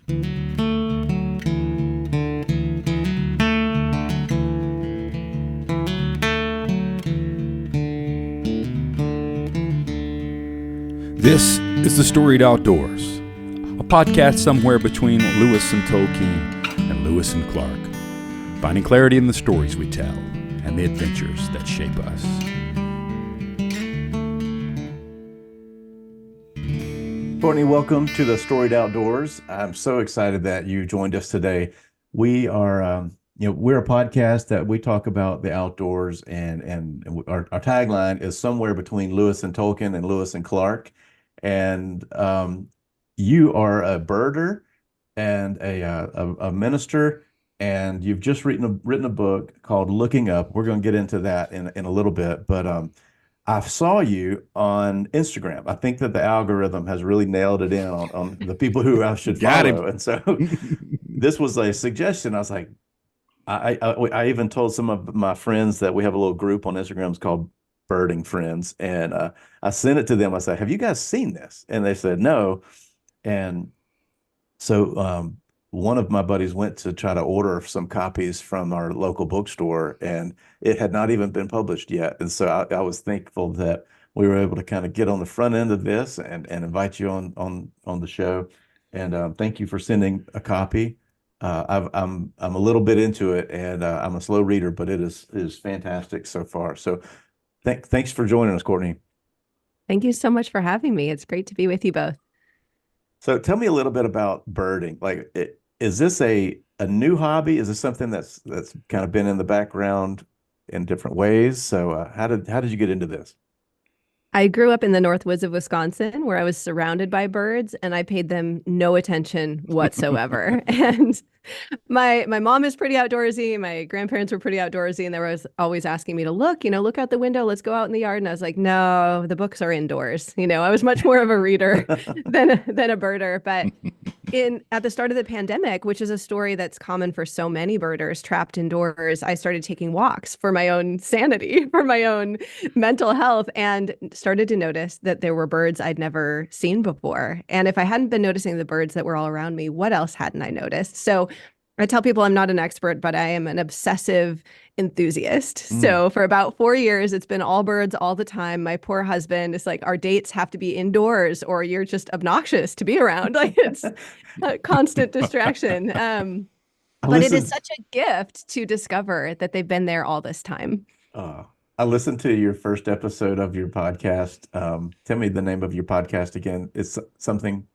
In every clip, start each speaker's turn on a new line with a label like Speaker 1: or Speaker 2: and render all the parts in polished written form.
Speaker 1: This is the Storied Outdoors, a podcast somewhere between Lewis and Tolkien and Lewis and Clark, finding clarity in the stories we tell and the adventures that shape us.
Speaker 2: Courtney, welcome to the Storied Outdoors. I'm so excited that you joined us today. We are, we're a podcast that we talk about the outdoors, and our tagline is somewhere between Lewis and Tolkien and Lewis and Clark. And you are a birder and a minister, and you've just written a book called Looking Up. We're going to get into that in a little bit, but I saw you on Instagram. I think that the algorithm has really nailed it in on the people who I should follow. And so this was a suggestion. I was like, I even told some of my friends that we have a little group on Instagram. It's called Birding Friends, and I sent it to them. I said, have you guys seen this? And they said no. And so one of my buddies went to try to order some copies from our local bookstore, and it had not even been published yet. And so I was thankful that we were able to kind of get on the front end of this and invite you on the show. And thank you for sending a copy. I'm a little bit into it, and I'm a slow reader, but it is fantastic so far. So thanks for joining us, Courtney.
Speaker 3: Thank you so much for having me. It's great to be with you both.
Speaker 2: So tell me a little bit about birding. Like, is this a new hobby? Is this something that's kind of been in the background in different ways? So how did you get into this?
Speaker 3: I grew up in the North Woods of Wisconsin, where I was surrounded by birds, and I paid them no attention whatsoever. And my mom is pretty outdoorsy. My grandparents were pretty outdoorsy, and they were always asking me to look out the window. Let's go out in the yard. And I was like, no, the books are indoors. I was much more of a reader than a birder. But at the start of the pandemic, which is a story that's common for so many birders trapped indoors, I started taking walks for my own sanity, for my own mental health, and started to notice that there were birds I'd never seen before. And if I hadn't been noticing the birds that were all around me, what else hadn't I noticed? So I tell people I'm not an expert, but I am an obsessive enthusiast. So for about 4 years, it's been all birds all the time. My poor husband is like, our dates have to be indoors or you're just obnoxious to be around. Like, it's a constant distraction. But it is such a gift to discover that they've been there all this time.
Speaker 2: I listened to your first episode of your podcast. Tell me the name of your podcast again. It's something.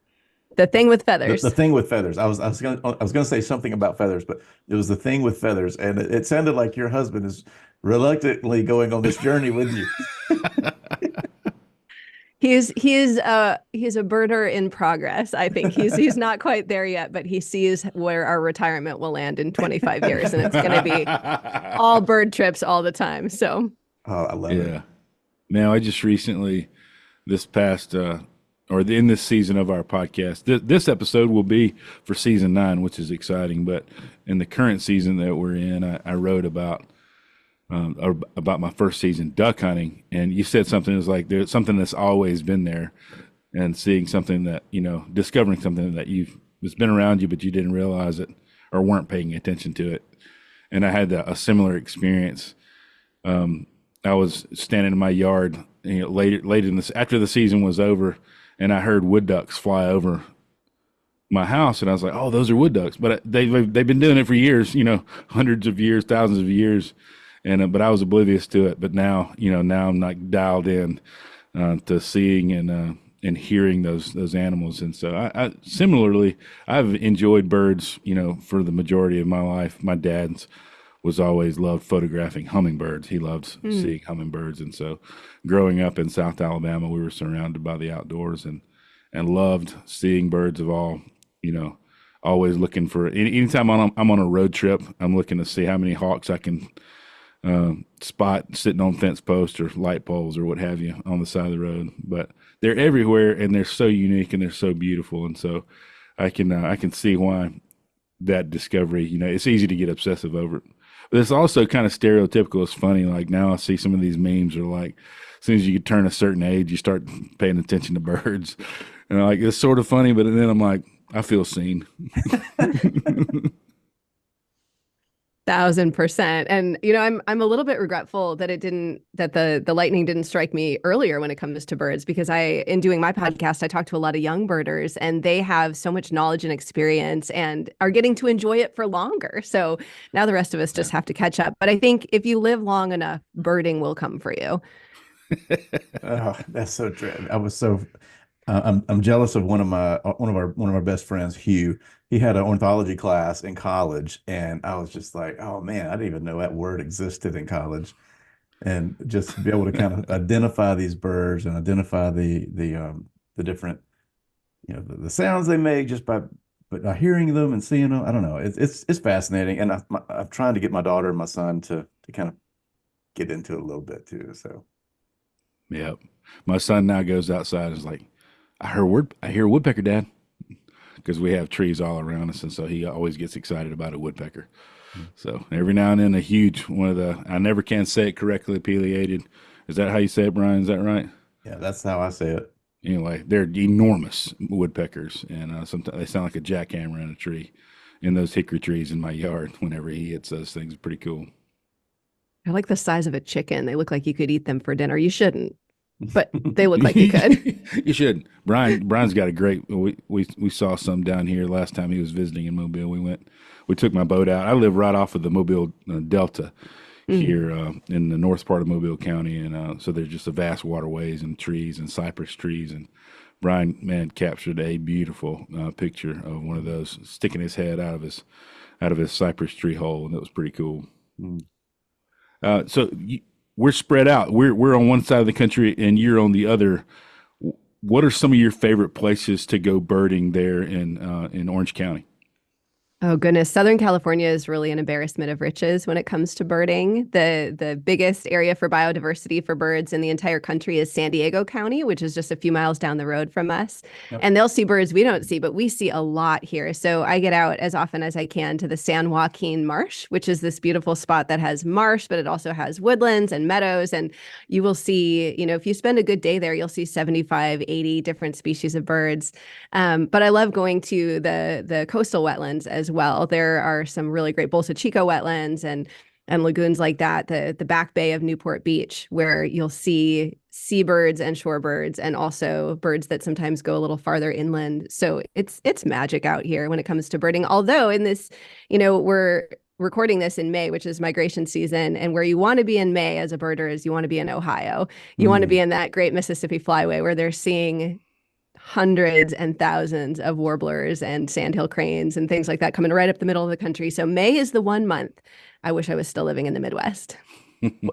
Speaker 3: The Thing with Feathers.
Speaker 2: The Thing with Feathers. I was gonna say something about feathers, but it was The Thing with Feathers, and it sounded like your husband is reluctantly going on this journey with you.
Speaker 3: He is a birder in progress. I think he's not quite there yet, but he sees where our retirement will land in 25 years, and it's going to be all bird trips all the time. So,
Speaker 2: I love it.
Speaker 1: Now, I just recently, in this season of our podcast, this episode will be for season 9, which is exciting. But in the current season that we're in, I wrote about my first season duck hunting, and you said something is like there's something that's always been there, and seeing something that discovering something that it's been around you but you didn't realize it or weren't paying attention to it. And I had a similar experience. I was standing in my yard, late in this after the season was over, and I heard wood ducks fly over my house, and I was like, "Oh, those are wood ducks!" But they've been doing it for years, hundreds of years, thousands of years. And but I was oblivious to it. But now, now I'm like dialed in to seeing and hearing those animals. And so I similarly, I've enjoyed birds, for the majority of my life. My dad's was always loved photographing hummingbirds. He loved seeing hummingbirds. And so growing up in South Alabama, we were surrounded by the outdoors and loved seeing birds of all, always looking for, anytime I'm on a road trip, I'm looking to see how many hawks I can spot sitting on fence posts or light poles or what have you on the side of the road. But they're everywhere, and they're so unique and they're so beautiful. And so I can see why that discovery, it's easy to get obsessive over it. But it's also kind of stereotypical. It's funny. Like now I see some of these memes are like, as soon as you turn a certain age, you start paying attention to birds. And like, it's sort of funny, but then I'm like, I feel seen.
Speaker 3: 1,000%. And I'm a little bit regretful that the lightning didn't strike me earlier when it comes to birds, because in doing my podcast, I talk to a lot of young birders, and they have so much knowledge and experience and are getting to enjoy it for longer. So now the rest of us just have to catch up. But I think if you live long enough, birding will come for you.
Speaker 2: Oh, that's so true. I'm jealous of one of our best friends, Hugh. He had an ornithology class in college, and I was just like, oh man, I didn't even know that word existed in college. And just to be able to kind of identify these birds and identify the different, the sounds they make just by hearing them and seeing them. I don't know. It's fascinating, and I'm trying to get my daughter and my son to kind of get into it a little bit too. So
Speaker 1: Yep. My son now goes outside and is like, I hear a woodpecker, Dad, because we have trees all around us, and so he always gets excited about a woodpecker. So every now and then, a huge one of I never can say it correctly, pileated. Is that how you say it, Brian? Is that right?
Speaker 2: yeah, that's how I say it.
Speaker 1: Anyway, they're enormous woodpeckers, and sometimes they sound like a jackhammer in a tree, in those hickory trees in my yard. Whenever he hits those things, pretty cool.
Speaker 3: I like the size of a chicken. They look like you could eat them for dinner. You shouldn't, but they look like you could.
Speaker 1: You should. Brian's got a great. We saw some down here last time he was visiting in Mobile. We took my boat out. I live right off of the Mobile Delta here in the north part of Mobile County, and so there's just a vast waterways and trees and cypress trees. And Brian, man, captured a beautiful picture of one of those sticking his head out of his cypress tree hole, and that was pretty cool. We're spread out. We're on one side of the country, and you're on the other. What are some of your favorite places to go birding there in Orange County?
Speaker 3: Oh goodness, Southern California is really an embarrassment of riches when it comes to birding. The biggest area for biodiversity for birds in the entire country is San Diego County, which is just a few miles down the road from us. Yep. And they'll see birds we don't see, but we see a lot here. So I get out as often as I can to the San Joaquin Marsh, which is this beautiful spot that has marsh, but it also has woodlands and meadows. And you will see, if you spend a good day there, you'll see 75, 80 different species of birds. But I love going to the coastal wetlands as well. There are some really great Bolsa Chico wetlands and lagoons like that, the back bay of Newport Beach, where you'll see seabirds and shorebirds, and also birds that sometimes go a little farther inland. So it's magic out here when it comes to birding. Although in this, we're recording this in May, which is migration season, and where you want to be in May as a birder is you want to be in Ohio. You want to be in that great Mississippi flyway where they're seeing hundreds and thousands of warblers and sandhill cranes and things like that coming right up the middle of the country. So May is the one month I wish I was still living in the Midwest.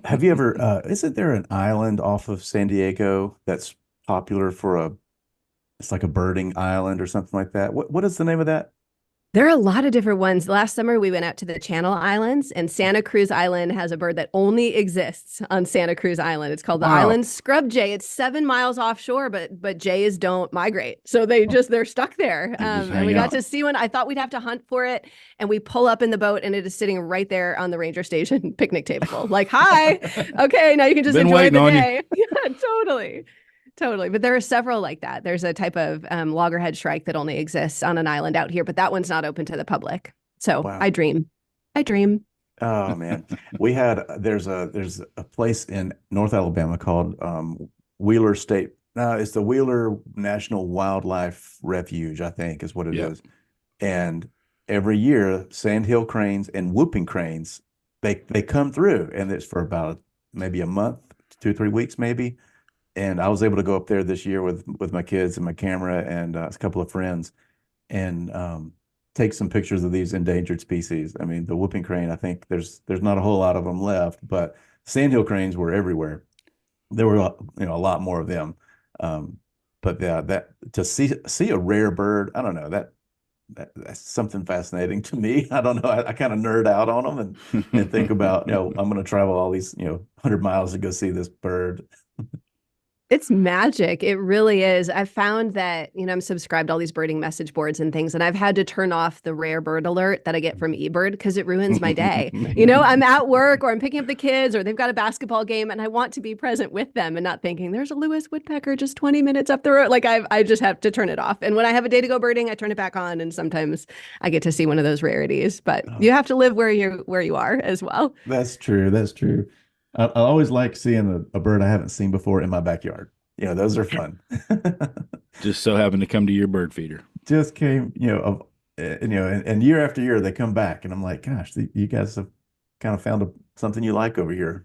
Speaker 2: Have you ever, isn't there an island off of San Diego that's popular it's like a birding island or something like that? What is the name of that?
Speaker 3: There are a lot of different ones. Last summer, we went out to the Channel Islands, and Santa Cruz Island has a bird that only exists on Santa Cruz Island. It's called the island scrub jay. It's 7 miles offshore, but jays don't migrate. So they're stuck there. And we got to see one. I thought we'd have to hunt for it. And we pull up in the boat, and it is sitting right there on the ranger station picnic table. Like, hi. Okay, now you can just enjoy the day. Yeah, totally. Totally. But there are several like that. There's a type of loggerhead shrike that only exists on an island out here, but that one's not open to the public. So wow. I dream.
Speaker 2: Oh man. There's a place in North Alabama called Wheeler State. It's the Wheeler National Wildlife Refuge, I think is what it is. And every year, sandhill cranes and whooping cranes, they come through, and it's for about maybe a month, 2-3 weeks, maybe. And I was able to go up there this year with my kids and my camera and a couple of friends and take some pictures of these endangered species. I mean, the whooping crane, I think there's not a whole lot of them left, but sandhill cranes were everywhere. There were a lot more of them. But yeah, that to see a rare bird, I don't know, that's something fascinating to me. I don't know. I kind of nerd out on them and think about, I'm going to travel all these, 100 miles to go see this bird.
Speaker 3: It's magic. It really is. I've found that, I'm subscribed to all these birding message boards and things, and I've had to turn off the rare bird alert that I get from eBird because it ruins my day. I'm at work or I'm picking up the kids or they've got a basketball game and I want to be present with them and not thinking there's a Lewis woodpecker just 20 minutes up the road. Like I just have to turn it off. And when I have a day to go birding, I turn it back on and sometimes I get to see one of those rarities, but you have to live where you are as well.
Speaker 2: That's true. That's true. I always like seeing a bird I haven't seen before in my backyard. Those are fun.
Speaker 1: Just so happened to come to your bird feeder.
Speaker 2: Just came, and year after year they come back, and I'm like, gosh, you guys have kind of found something you like over here.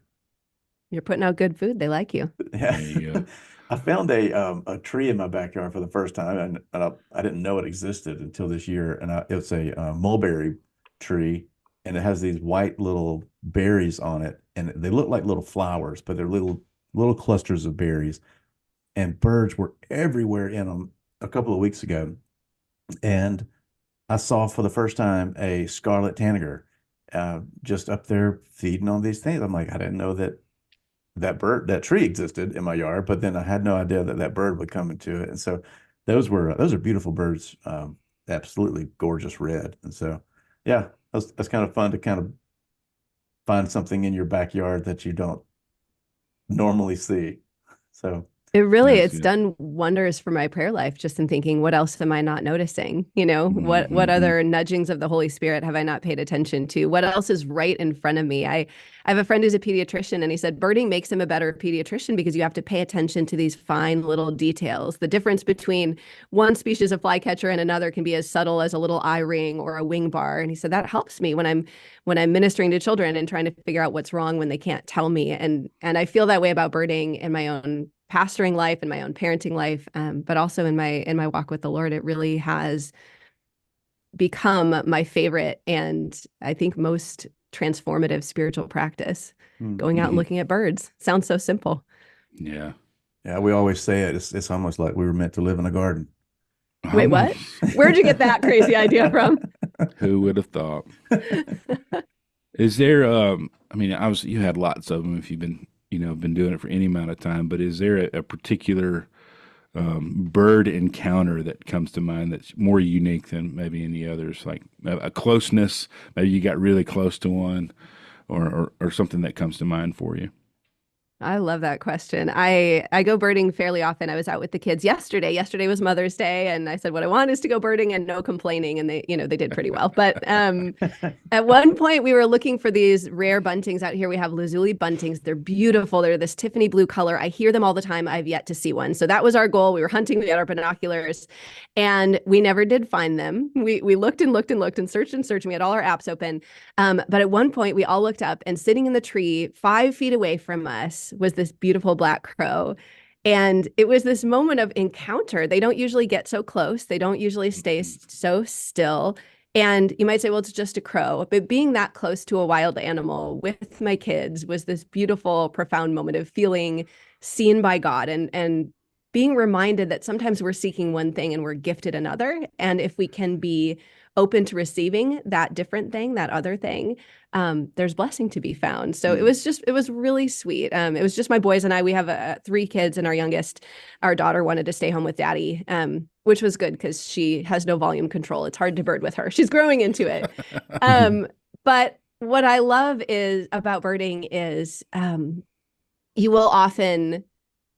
Speaker 3: You're putting out good food. They like you.
Speaker 2: Yeah.
Speaker 1: There you go.
Speaker 2: I found a tree in my backyard for the first time, and I didn't know it existed until this year. And it's a mulberry tree, and it has these white little berries on it, and they look like little flowers, but they're little clusters of berries. And birds were everywhere in them a couple of weeks ago. And I saw for the first time a scarlet tanager just up there feeding on these things. I'm like, I didn't know that tree existed in my yard, but then I had no idea that bird would come into it. And so those are beautiful birds, absolutely gorgeous red. And so, yeah, that's kind of fun to kind of find something in your backyard that you don't normally see. So
Speaker 3: It's done wonders for my prayer life, just in thinking, what else am I not noticing? What other nudgings of the Holy Spirit have I not paid attention to? What else is right in front of me? I have a friend who's a pediatrician, and he said birding makes him a better pediatrician because you have to pay attention to these fine little details. The difference between one species of flycatcher and another can be as subtle as a little eye ring or a wing bar. And he said that helps me when I'm ministering to children and trying to figure out what's wrong when they can't tell me. And I feel that way about birding in my own pastoring life and my own parenting life, but also in my walk with the Lord. It really has become my favorite and I think most transformative spiritual practice. Going out and looking at birds sounds so simple.
Speaker 1: Yeah.
Speaker 2: Yeah, we always say it. It's almost like we were meant to live in a garden.
Speaker 3: Wait, what? Where'd you get that crazy idea from?
Speaker 1: Who would have thought? Is there, obviously you had lots of them if you've been doing it for any amount of time, but is there a particular bird encounter that comes to mind that's more unique than maybe any others, like a closeness, maybe you got really close to one or something that comes to mind for you?
Speaker 3: I love that question. I go birding fairly often. I was out with the kids yesterday. Yesterday was Mother's Day, and I said what I want is to go birding and no complaining, and they did pretty well. But at one point we were looking for these rare buntings out here. We have lazuli buntings. They're beautiful. They're this Tiffany blue color. I hear them all the time. I've yet to see one. So that was our goal. We were hunting. We had our binoculars, and we never did find them. We looked and looked and looked and searched and searched. And we had all our apps open. But at one point we all looked up, and sitting in the tree 5 feet away from us was this beautiful black crow. And it was this moment of encounter. They don't usually get so close. They don't usually stay so still. And you might say, well, it's just a crow. But being that close to a wild animal with my kids was this beautiful, profound moment of feeling seen by God and being reminded that sometimes we're seeking one thing and we're gifted another. And if we can be open to receiving that different thing, that other thing, there's blessing to be found. So it was really sweet. It was just my boys and I. We have 3 kids, and our daughter wanted to stay home with daddy, which was good because she has no volume control. It's hard to bird with her. She's growing into it. But what I love about birding is you will often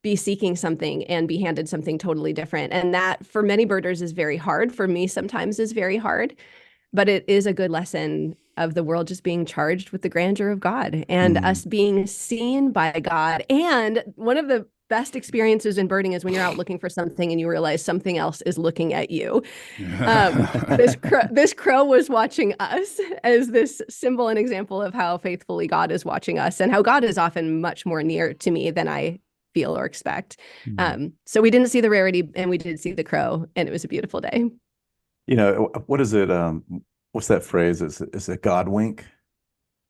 Speaker 3: be seeking something and be handed something totally different. And that for many birders is very hard. For me, sometimes is very hard, but it is a good lesson of the world just being charged with the grandeur of God and us being seen by God. And one of the best experiences in birding is when you're out looking for something and you realize something else is looking at you. This crow was watching us as this symbol and example of how faithfully God is watching us and how God is often much more near to me than I feel or expect. So we didn't see the rarity and we did see the crow, and it was a beautiful day.
Speaker 2: What is it? What's that phrase? It's a God wink.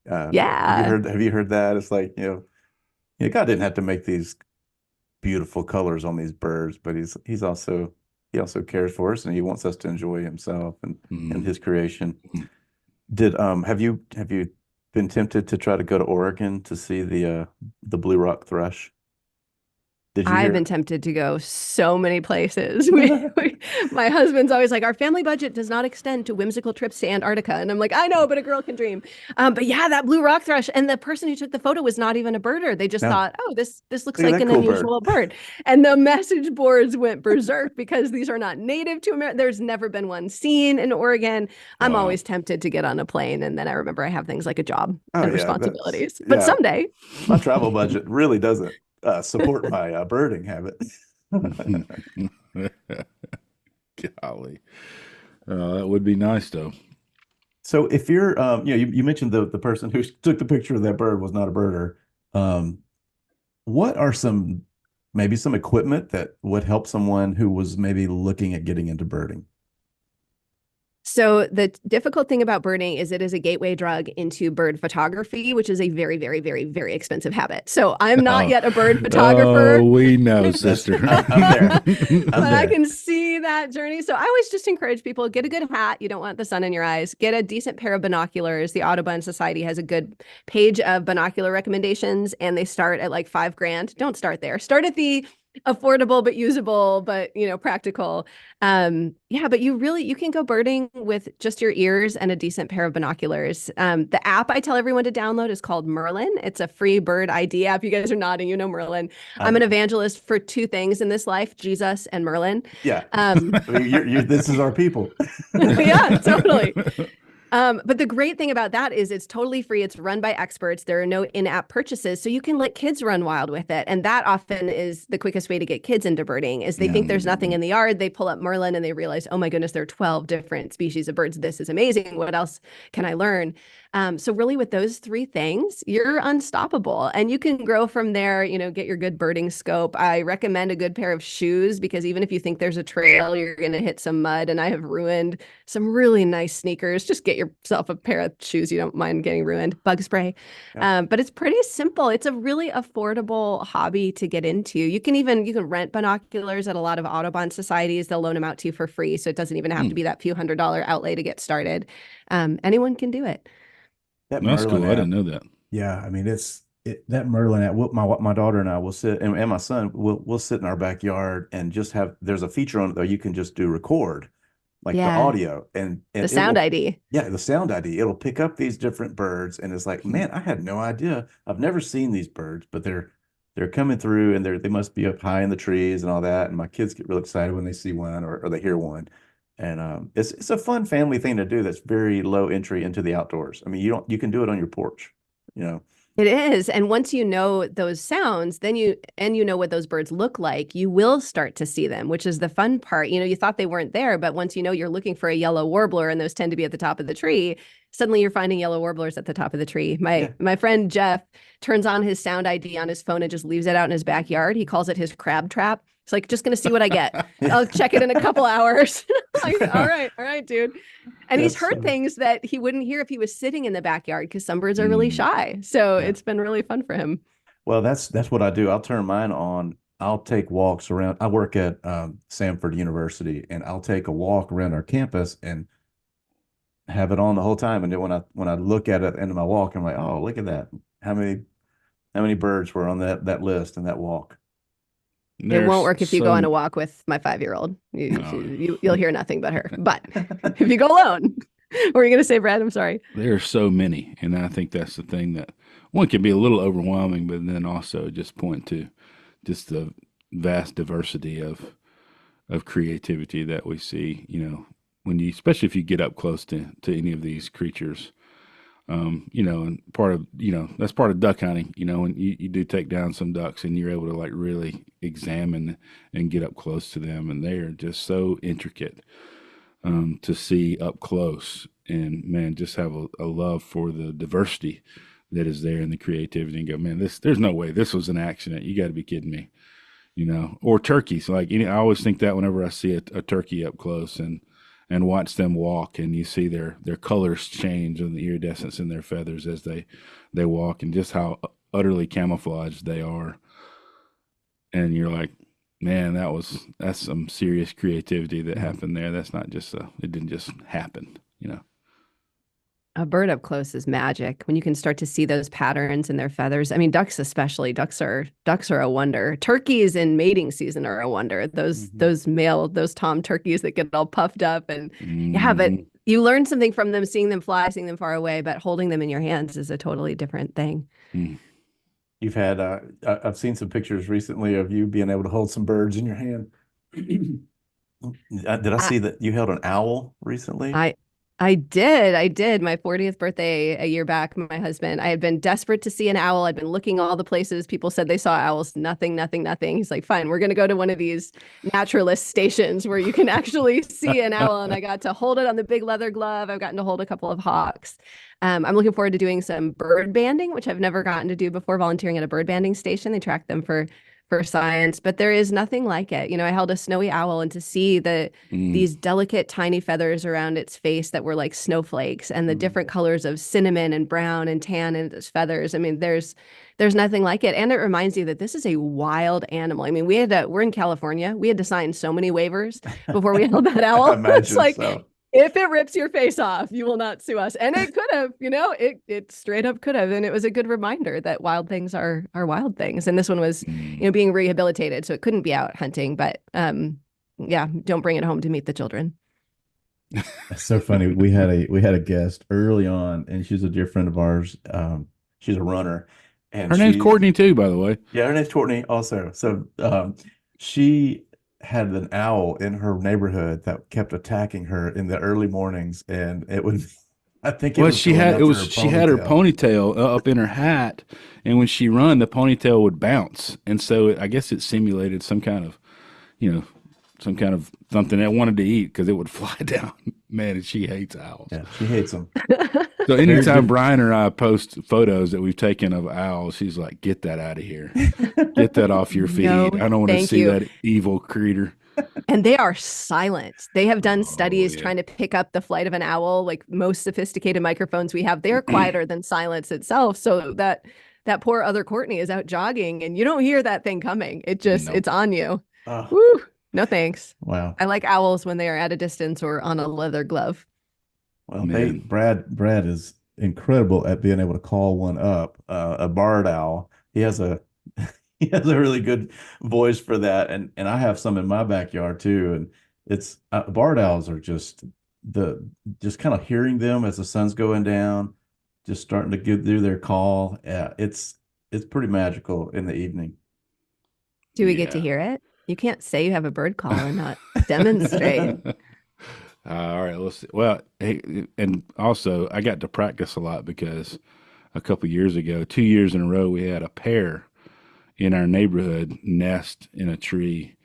Speaker 3: Yeah.
Speaker 2: Have you heard that? It's like, God didn't have to make these beautiful colors on these birds, but he also cares for us, and he wants us to enjoy himself and his creation. Have you been tempted to try to go to Oregon to see the blue rock thrush? Did you
Speaker 3: I've
Speaker 2: hear?
Speaker 3: been tempted to go so many places. My husband's always like, our family budget does not extend to whimsical trips to Antarctica. And I'm like, I know, but a girl can dream. But yeah, that blue rock thrush. And the person who took the photo was not even a birder. They just
Speaker 2: No.
Speaker 3: thought, oh, this looks
Speaker 2: Look at
Speaker 3: like
Speaker 2: that
Speaker 3: an
Speaker 2: cool bird.
Speaker 3: unusual bird. And the message boards went berserk because these are not native to America. There's never been one seen in Oregon. I'm
Speaker 1: Wow.
Speaker 3: always tempted to get on a plane. And then I remember I have things like a job
Speaker 2: Oh
Speaker 3: and
Speaker 2: yeah, that's
Speaker 3: responsibilities. But
Speaker 2: yeah.
Speaker 3: someday.
Speaker 2: My travel budget really doesn't support my birding habit.
Speaker 1: Golly. That would be nice though.
Speaker 2: So if you're, you mentioned the person who took the picture of that bird was not a birder. Um, what are maybe some equipment that would help someone who was maybe looking at getting into birding?
Speaker 3: So the difficult thing about birding is it is a gateway drug into bird photography, which is a very, very, very, very expensive habit. So I'm not
Speaker 1: Oh,
Speaker 3: yet a bird photographer.
Speaker 1: we know, sister.
Speaker 2: I'm there.
Speaker 3: But I
Speaker 2: there.
Speaker 3: can see that journey. So I always just encourage people, get a good hat. You don't want the sun in your eyes. Get a decent pair of binoculars. The Audubon Society has a good page of binocular recommendations, and they start at like $5,000. Don't start there. Start at the affordable but usable but practical. Yeah, but you can go birding with just your ears and a decent pair of binoculars. The app I tell everyone to download is called Merlin. It's a free bird ID app. You guys are nodding, Merlin. I'm an evangelist for two things in this life: Jesus and Merlin.
Speaker 2: Yeah. I mean, this is our people.
Speaker 3: Yeah, totally. But the great thing about that is it's totally free. It's run by experts. There are no in-app purchases, so you can let kids run wild with it. And that often is the quickest way to get kids into birding is they think there's nothing in the yard. They pull up Merlin and they realize, oh my goodness, there are 12 different species of birds. This is amazing. What else can I learn? So really with those three things, you're unstoppable and you can grow from there, get your good birding scope. I recommend a good pair of shoes because even if you think there's a trail, you're going to hit some mud. And I have ruined some really nice sneakers. Just get yourself a pair of shoes you don't mind getting ruined. Bug spray.
Speaker 2: Yeah.
Speaker 3: But it's pretty simple. It's a really affordable hobby to get into. You can rent binoculars at a lot of Audubon societies. They'll loan them out to you for free. So it doesn't even have to be that few $100 outlay to get started. Anyone can do it.
Speaker 2: That
Speaker 1: That's
Speaker 2: Merlin
Speaker 1: cool. I
Speaker 2: app,
Speaker 1: didn't know that.
Speaker 2: yeah, I mean that Merlin app. My daughter and I will sit, and my son will sit in our backyard and just there's a feature on it that you can just do record, like the audio and
Speaker 3: the sound ID.
Speaker 2: Yeah, the sound ID. It'll pick up these different birds, and it's like, man, I had no idea. I've never seen these birds, but they're coming through, and they must be up high in the trees and all that. And my kids get real excited when they see one or they hear one. And it's a fun family thing to do that's very low entry into the outdoors. I mean, you can do it on your porch,
Speaker 3: It is. And once you know those sounds, then you know what those birds look like, you will start to see them, which is the fun part. You thought they weren't there, but once you're looking for a yellow warbler and those tend to be at the top of the tree, suddenly you're finding yellow warblers at the top of the tree. My friend Jeff turns on his sound ID on his phone and just leaves it out in his backyard. He calls it his crab trap. It's like, just going to see what I get. I'll check it in a couple hours. Like, all right, dude. And he's heard things that he wouldn't hear if he was sitting in the backyard because some birds are really shy. So it's been really fun for him.
Speaker 2: Well, that's what I do. I'll turn mine on. I'll take walks around. I work at Samford University, and I'll take a walk around our campus and have it on the whole time. And then when I look at it at the end of my walk, I'm like, oh, look at that. How many birds were on that list and that walk?
Speaker 3: It won't work if you go on a walk with my 5-year-old. You'll hear nothing but her. But if you go alone, what were you going to say, Brad? I'm sorry.
Speaker 1: There are so many, and I think that's the thing that one can be a little overwhelming, but then also just point to just the vast diversity of creativity that we see. Especially if you get up close to any of these creatures. And part of, that's part of duck hunting, when you do take down some ducks and you're able to like really examine and get up close to them. And they are just so intricate, to see up close and man, just have a love for the diversity that is there in the creativity and go, man, there's no way this was an accident. You got to be kidding me, or turkeys. Like, I always think that whenever I see a turkey up close and watch them walk and you see their colors change and the iridescence in their feathers as they walk and just how utterly camouflaged they are. And you're like, man, that's some serious creativity that happened there. That's not just it didn't just happen.
Speaker 3: A bird up close is magic when you can start to see those patterns in their feathers. I mean, ducks especially. Ducks are a wonder. Turkeys in mating season are a wonder. Those tom turkeys that get all puffed up and yeah, but
Speaker 1: Mhm.
Speaker 3: you learn something from them, seeing them fly, seeing them far away, but holding them in your hands is a totally different thing.
Speaker 1: Mm.
Speaker 2: You've had I've seen some pictures recently of you being able to hold some birds in your hand. Did I
Speaker 3: I,
Speaker 2: see that you held an owl recently?
Speaker 3: I I did. I did. My 40th birthday a year back, my husband, I had been desperate to see an owl. I'd been looking all the places people said they saw owls. Nothing, nothing, nothing. He's like, fine, we're going to go to one of these naturalist stations where you can actually see an owl. And I got to hold it on the big leather glove. I've gotten to hold a couple of hawks. I'm looking forward to doing some bird banding, which I've never gotten to do before, volunteering at a bird banding station. They track them for science, but there is nothing like it. I held a snowy owl, and to see
Speaker 1: Mm.
Speaker 3: these delicate tiny feathers around its face that were like snowflakes, and the different colors of cinnamon and brown and tan in its feathers. I mean, there's nothing like it. And it reminds you that this is a wild animal. I mean, we're in California. We had to sign so many waivers before we held that
Speaker 2: I
Speaker 3: owl. It's
Speaker 2: imagine
Speaker 3: like,
Speaker 2: so.
Speaker 3: if it rips your face off, you will not sue us. And it could have, it straight up could have. And it was a good reminder that wild things are wild things. And this one was,
Speaker 1: Mm.
Speaker 3: being rehabilitated, so it couldn't be out hunting. But yeah, don't bring it home to meet the children.
Speaker 2: That's so funny. We had a guest early on, and she's a dear friend of ours. She's a runner, and
Speaker 1: Her name's Courtney too, by the way.
Speaker 2: yeah, her name's Courtney also. So she had an owl in her neighborhood that kept attacking her in the early mornings, and it was I think it
Speaker 1: Well,
Speaker 2: was going after her
Speaker 1: she had her
Speaker 2: ponytail.
Speaker 1: ponytail up in her hat, and when she run, the ponytail would bounce, and so I guess it simulated some kind of, you know, some kind of something it wanted to eat because it would fly down. Man, and she hates owls.
Speaker 2: Yeah, she hates them.
Speaker 1: So
Speaker 2: Very
Speaker 1: anytime
Speaker 2: good.
Speaker 1: Brian or I post photos that we've taken of owls, she's like, "Get that out of here. Get that off your feed.
Speaker 3: No,
Speaker 1: I don't want to
Speaker 3: thank
Speaker 1: see
Speaker 3: you.
Speaker 1: that evil creature."
Speaker 3: And they are silent. They have done
Speaker 1: Oh
Speaker 3: studies
Speaker 1: yeah.
Speaker 3: trying to pick up the flight of an owl. Like most sophisticated microphones we have, they're quieter than silence itself. So that poor other Courtney is out jogging, and you don't hear that thing coming.
Speaker 1: Nope.
Speaker 3: It's on you.
Speaker 2: Oh,
Speaker 3: Woo. No thanks.
Speaker 2: wow.
Speaker 3: I like owls when they are at a distance or on a leather glove.
Speaker 2: Well,
Speaker 1: Man.
Speaker 2: Brad is incredible at being able to call one up, a barred owl. He has a he has a really good voice for that, and I have some in my backyard too. And it's barred owls are just kind of hearing them as the sun's going down, just starting to get through their call. It's pretty magical in the evening.
Speaker 3: Do we get to
Speaker 1: Yeah.
Speaker 3: hear it? You can't say you have a bird call and not demonstrate.
Speaker 1: All right, let's see. Well, hey, and also I got to practice a lot because a couple years ago, 2 years in a row, we had a pair in our neighborhood nest in a tree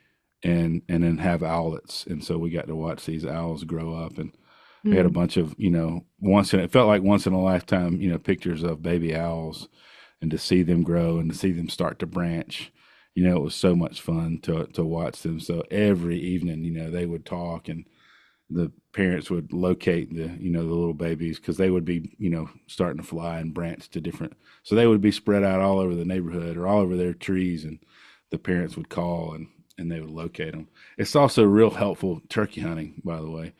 Speaker 1: and then have owlets, and so we got to watch these owls grow up, and we had a
Speaker 3: Hmm.
Speaker 1: bunch of it felt like once in a lifetime pictures of baby owls, and to see them grow and to see them start to branch. It was so much fun to watch them. So every evening, they would talk, and the parents would locate the little babies because they would be starting to fly and branch to different, so they would be spread out all over the neighborhood or all over their trees, and the parents would call and they would locate them. It's also real helpful turkey hunting, by the way,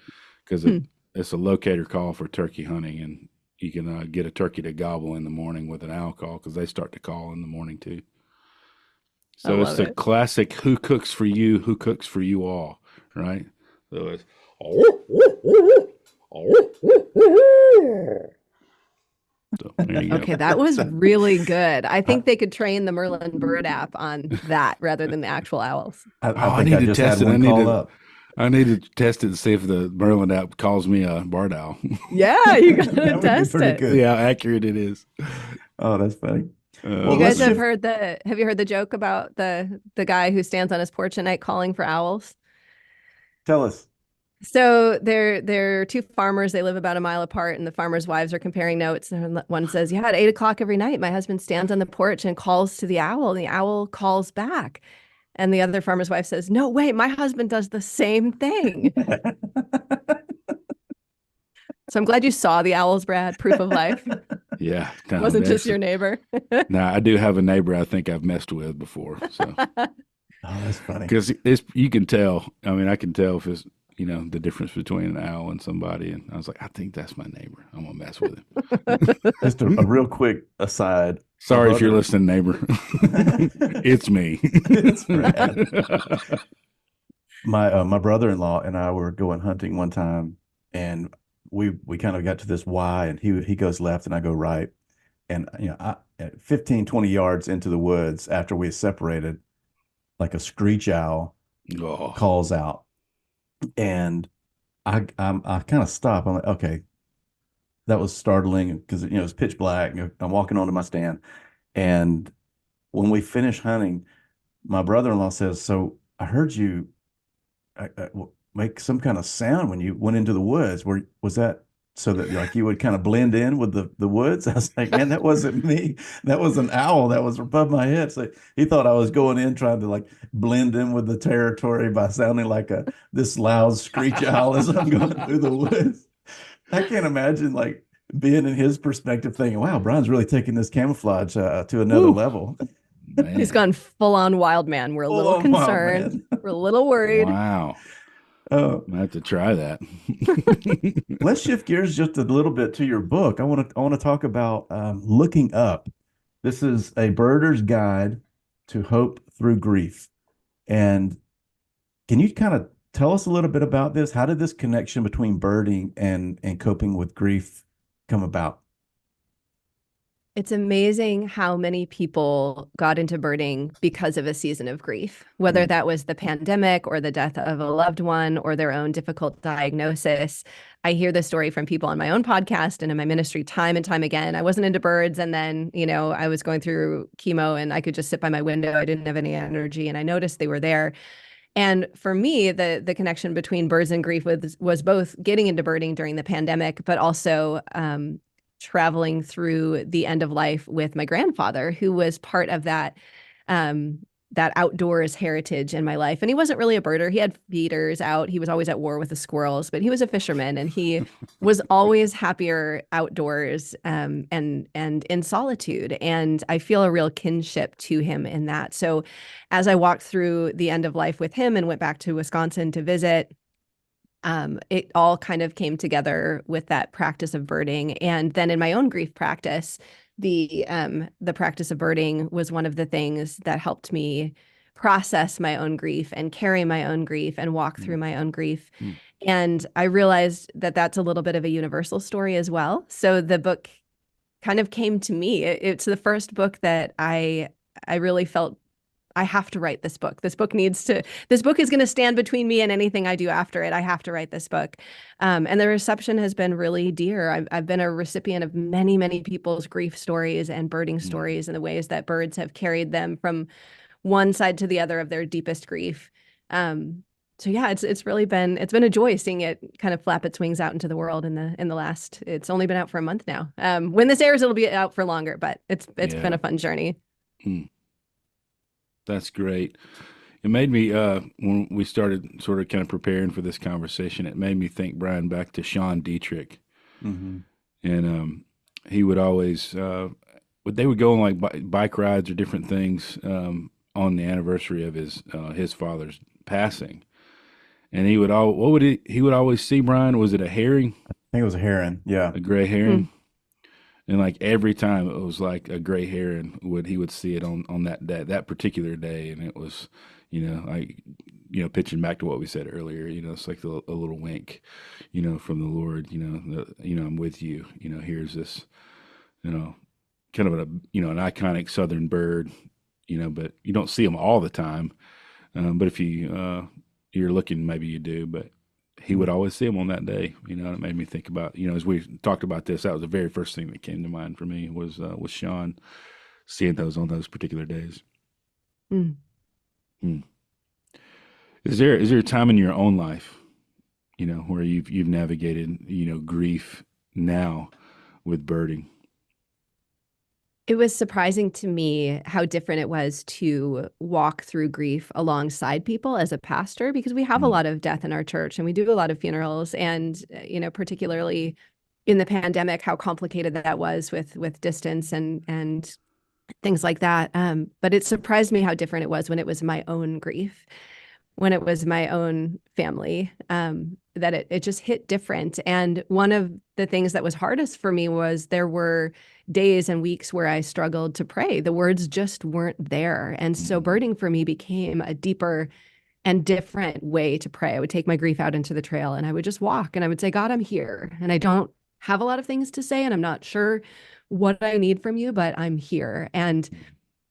Speaker 1: because
Speaker 3: Hmm.
Speaker 1: it's a locator call for turkey hunting, and you can get a turkey to gobble in the morning with an owl call because they start to call in the morning too.
Speaker 3: I
Speaker 1: So it's
Speaker 3: love
Speaker 1: the
Speaker 3: it.
Speaker 1: classic "Who cooks for you? Who cooks for you all?" Right? So it's so there you
Speaker 3: Okay,
Speaker 1: go.
Speaker 3: that was really good. I think they could train the Merlin Bird app on that rather than the actual owls.
Speaker 1: Oh,
Speaker 2: I
Speaker 1: I
Speaker 2: think
Speaker 1: need
Speaker 2: I
Speaker 1: to
Speaker 2: just had
Speaker 1: test it.
Speaker 2: one call up.
Speaker 1: I need to test it to see if the Merlin app calls me a barred owl.
Speaker 3: Yeah, you gotta
Speaker 2: That would be
Speaker 3: test
Speaker 2: pretty
Speaker 3: it.
Speaker 2: good.
Speaker 1: See how accurate it is.
Speaker 2: Oh, that's funny.
Speaker 3: You
Speaker 2: Well,
Speaker 3: guys
Speaker 2: let's
Speaker 3: have
Speaker 2: shift.
Speaker 3: heard the joke about the guy who stands on his porch at night calling for owls?
Speaker 2: Tell us.
Speaker 3: So they're two farmers. They live about a mile apart, and the farmers' wives are comparing notes. And one says, "Yeah, at 8 o'clock every night, my husband stands on the porch and calls to the owl, and the owl calls back." And the other farmer's wife says, "No way, my husband does the same thing." So I'm glad you saw the owls, Brad. Proof of life.
Speaker 1: Yeah,
Speaker 3: It
Speaker 1: no,
Speaker 3: wasn't just your neighbor.
Speaker 1: Now I do have a neighbor I think I've messed with before. So
Speaker 2: Oh, that's funny.
Speaker 1: because you can tell. I mean, I can tell if it's the difference between an owl and somebody. And I was like, I think that's my neighbor. I'm going to mess with him.
Speaker 2: Just a real quick aside.
Speaker 1: Sorry if you're listening, neighbor. It's me.
Speaker 2: It's Brad. My brother-in-law and I were going hunting one time, and we kind of got to this Y, and he goes left and I go right. And at 15, 20 yards into the woods after we separated, like a screech owl
Speaker 1: Oh,
Speaker 2: calls out. And I kind of stop. I'm like, okay, that was startling because it was pitch black. I'm walking onto my stand, and when we finish hunting, my brother-in-law says, "So I heard you make some kind of sound when you went into the woods. Was that so that like you would kind of blend in with the woods?" I was like, "Man, that wasn't me. That was an owl that was above my head." So he thought I was going in trying to like blend in with the territory by sounding like this loud screech owl as I'm going through the woods. I can't imagine like being in his perspective thinking, "Wow, Brian's really taking this camouflage to another
Speaker 3: Woo.
Speaker 2: level."
Speaker 1: man.
Speaker 3: He's gone full on wild man. We're a little
Speaker 2: Full-on wild
Speaker 3: concerned.
Speaker 2: man.
Speaker 3: We're a little worried.
Speaker 1: Wow.
Speaker 2: Uh,
Speaker 1: I have to try that.
Speaker 2: let's shift gears just a little bit to your book. I want to talk about looking up. This is a birder's guide to hope through grief. And can you kind of tell us a little bit about this? How did this connection between birding and coping with grief come about?
Speaker 3: It's amazing how many people got into birding because of a season of grief, whether that was the pandemic or the death of a loved one or their own difficult diagnosis. I hear this story from people on my own podcast and in my ministry time and time again. I wasn't into birds, and then, I was going through chemo and I could just sit by my window. I didn't have any energy, and I noticed they were there. And for me, the connection between birds and grief was both getting into birding during the pandemic, but also traveling through the end of life with my grandfather, who was part of that outdoors heritage in my life. And he wasn't really a birder. He had feeders out. He was always at war with the squirrels, but he was a fisherman, and he was always happier outdoors and in solitude. And I feel a real kinship to him in that. So as I walked through the end of life with him and went back to Wisconsin to visit, it all kind of came together with that practice of birding. And then in my own grief practice, the practice of birding was one of the things that helped me process my own grief and carry my own grief and walk through my own grief. And I realized that that's a little bit of a universal story as well. So the book kind of came to me. It's the first book that I really felt I have to write this book. This book is going to stand between me and anything I do after it. I have to write this book. And the reception has been really dear. I've been a recipient of many, many people's grief stories and birding stories and the ways that birds have carried them from one side to the other of their deepest grief. So yeah, it's been a joy seeing it kind of flap its wings out into the world in the last, it's only been out for a month now. When this airs, it'll be out for longer, but it's been a fun journey.
Speaker 1: That's great. It made me, when we started sort of kind of preparing for this conversation, it made me think, Brian, back to Sean Dietrich.
Speaker 2: Mm-hmm.
Speaker 1: And he would always, they would go on like bike rides or different things on the anniversary of his father's passing. And he would always see, Brian? Was it a herring?
Speaker 2: I think it was a heron. Yeah.
Speaker 1: A gray heron? And like every time it was like a gray heron he would see it on that particular day. And it was, pitching back to what we said earlier, it's like a little wink, from the Lord, I'm with you, here's this, kind of an iconic Southern bird, but you don't see them all the time. But if you're looking, maybe you do, but he would always see them on that day, and it made me think about, as we talked about this, that was the very first thing that came to mind for me was Sean seeing those on those particular days. Is there a time in your own life, where you've navigated, grief now with birding?
Speaker 3: It was surprising to me how different it was to walk through grief alongside people as a pastor, because we have a lot of death in our church and we do a lot of funerals, and particularly in the pandemic, how complicated that was with distance and things like that. But it surprised me how different it was when it was my own grief. when it was my own family, that it just hit different. And one of the things that was hardest for me was there were days and weeks where I struggled to pray. The words just weren't there. And so birding for me became a deeper and different way to pray. I would take my grief out into the trail and I would just walk and I would say, God, I'm here and I don't have a lot of things to say and I'm not sure what I need from you, but I'm here. And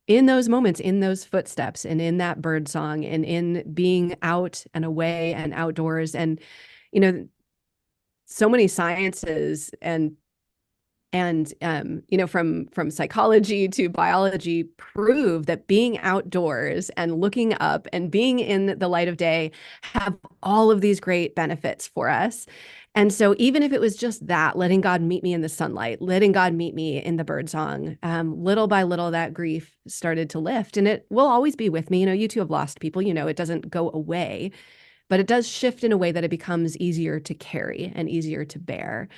Speaker 3: in those moments, in those footsteps and in that bird song and in being out and away and outdoors and, so many sciences and from psychology to biology prove that being outdoors and looking up and being in the light of day have all of these great benefits for us. And so even if it was just that, letting God meet me in the sunlight, letting God meet me in the bird song, little by little, that grief started to lift, and it will always be with me. You two have lost people, it doesn't go away, but it does shift in a way that it becomes easier to carry and easier to bear.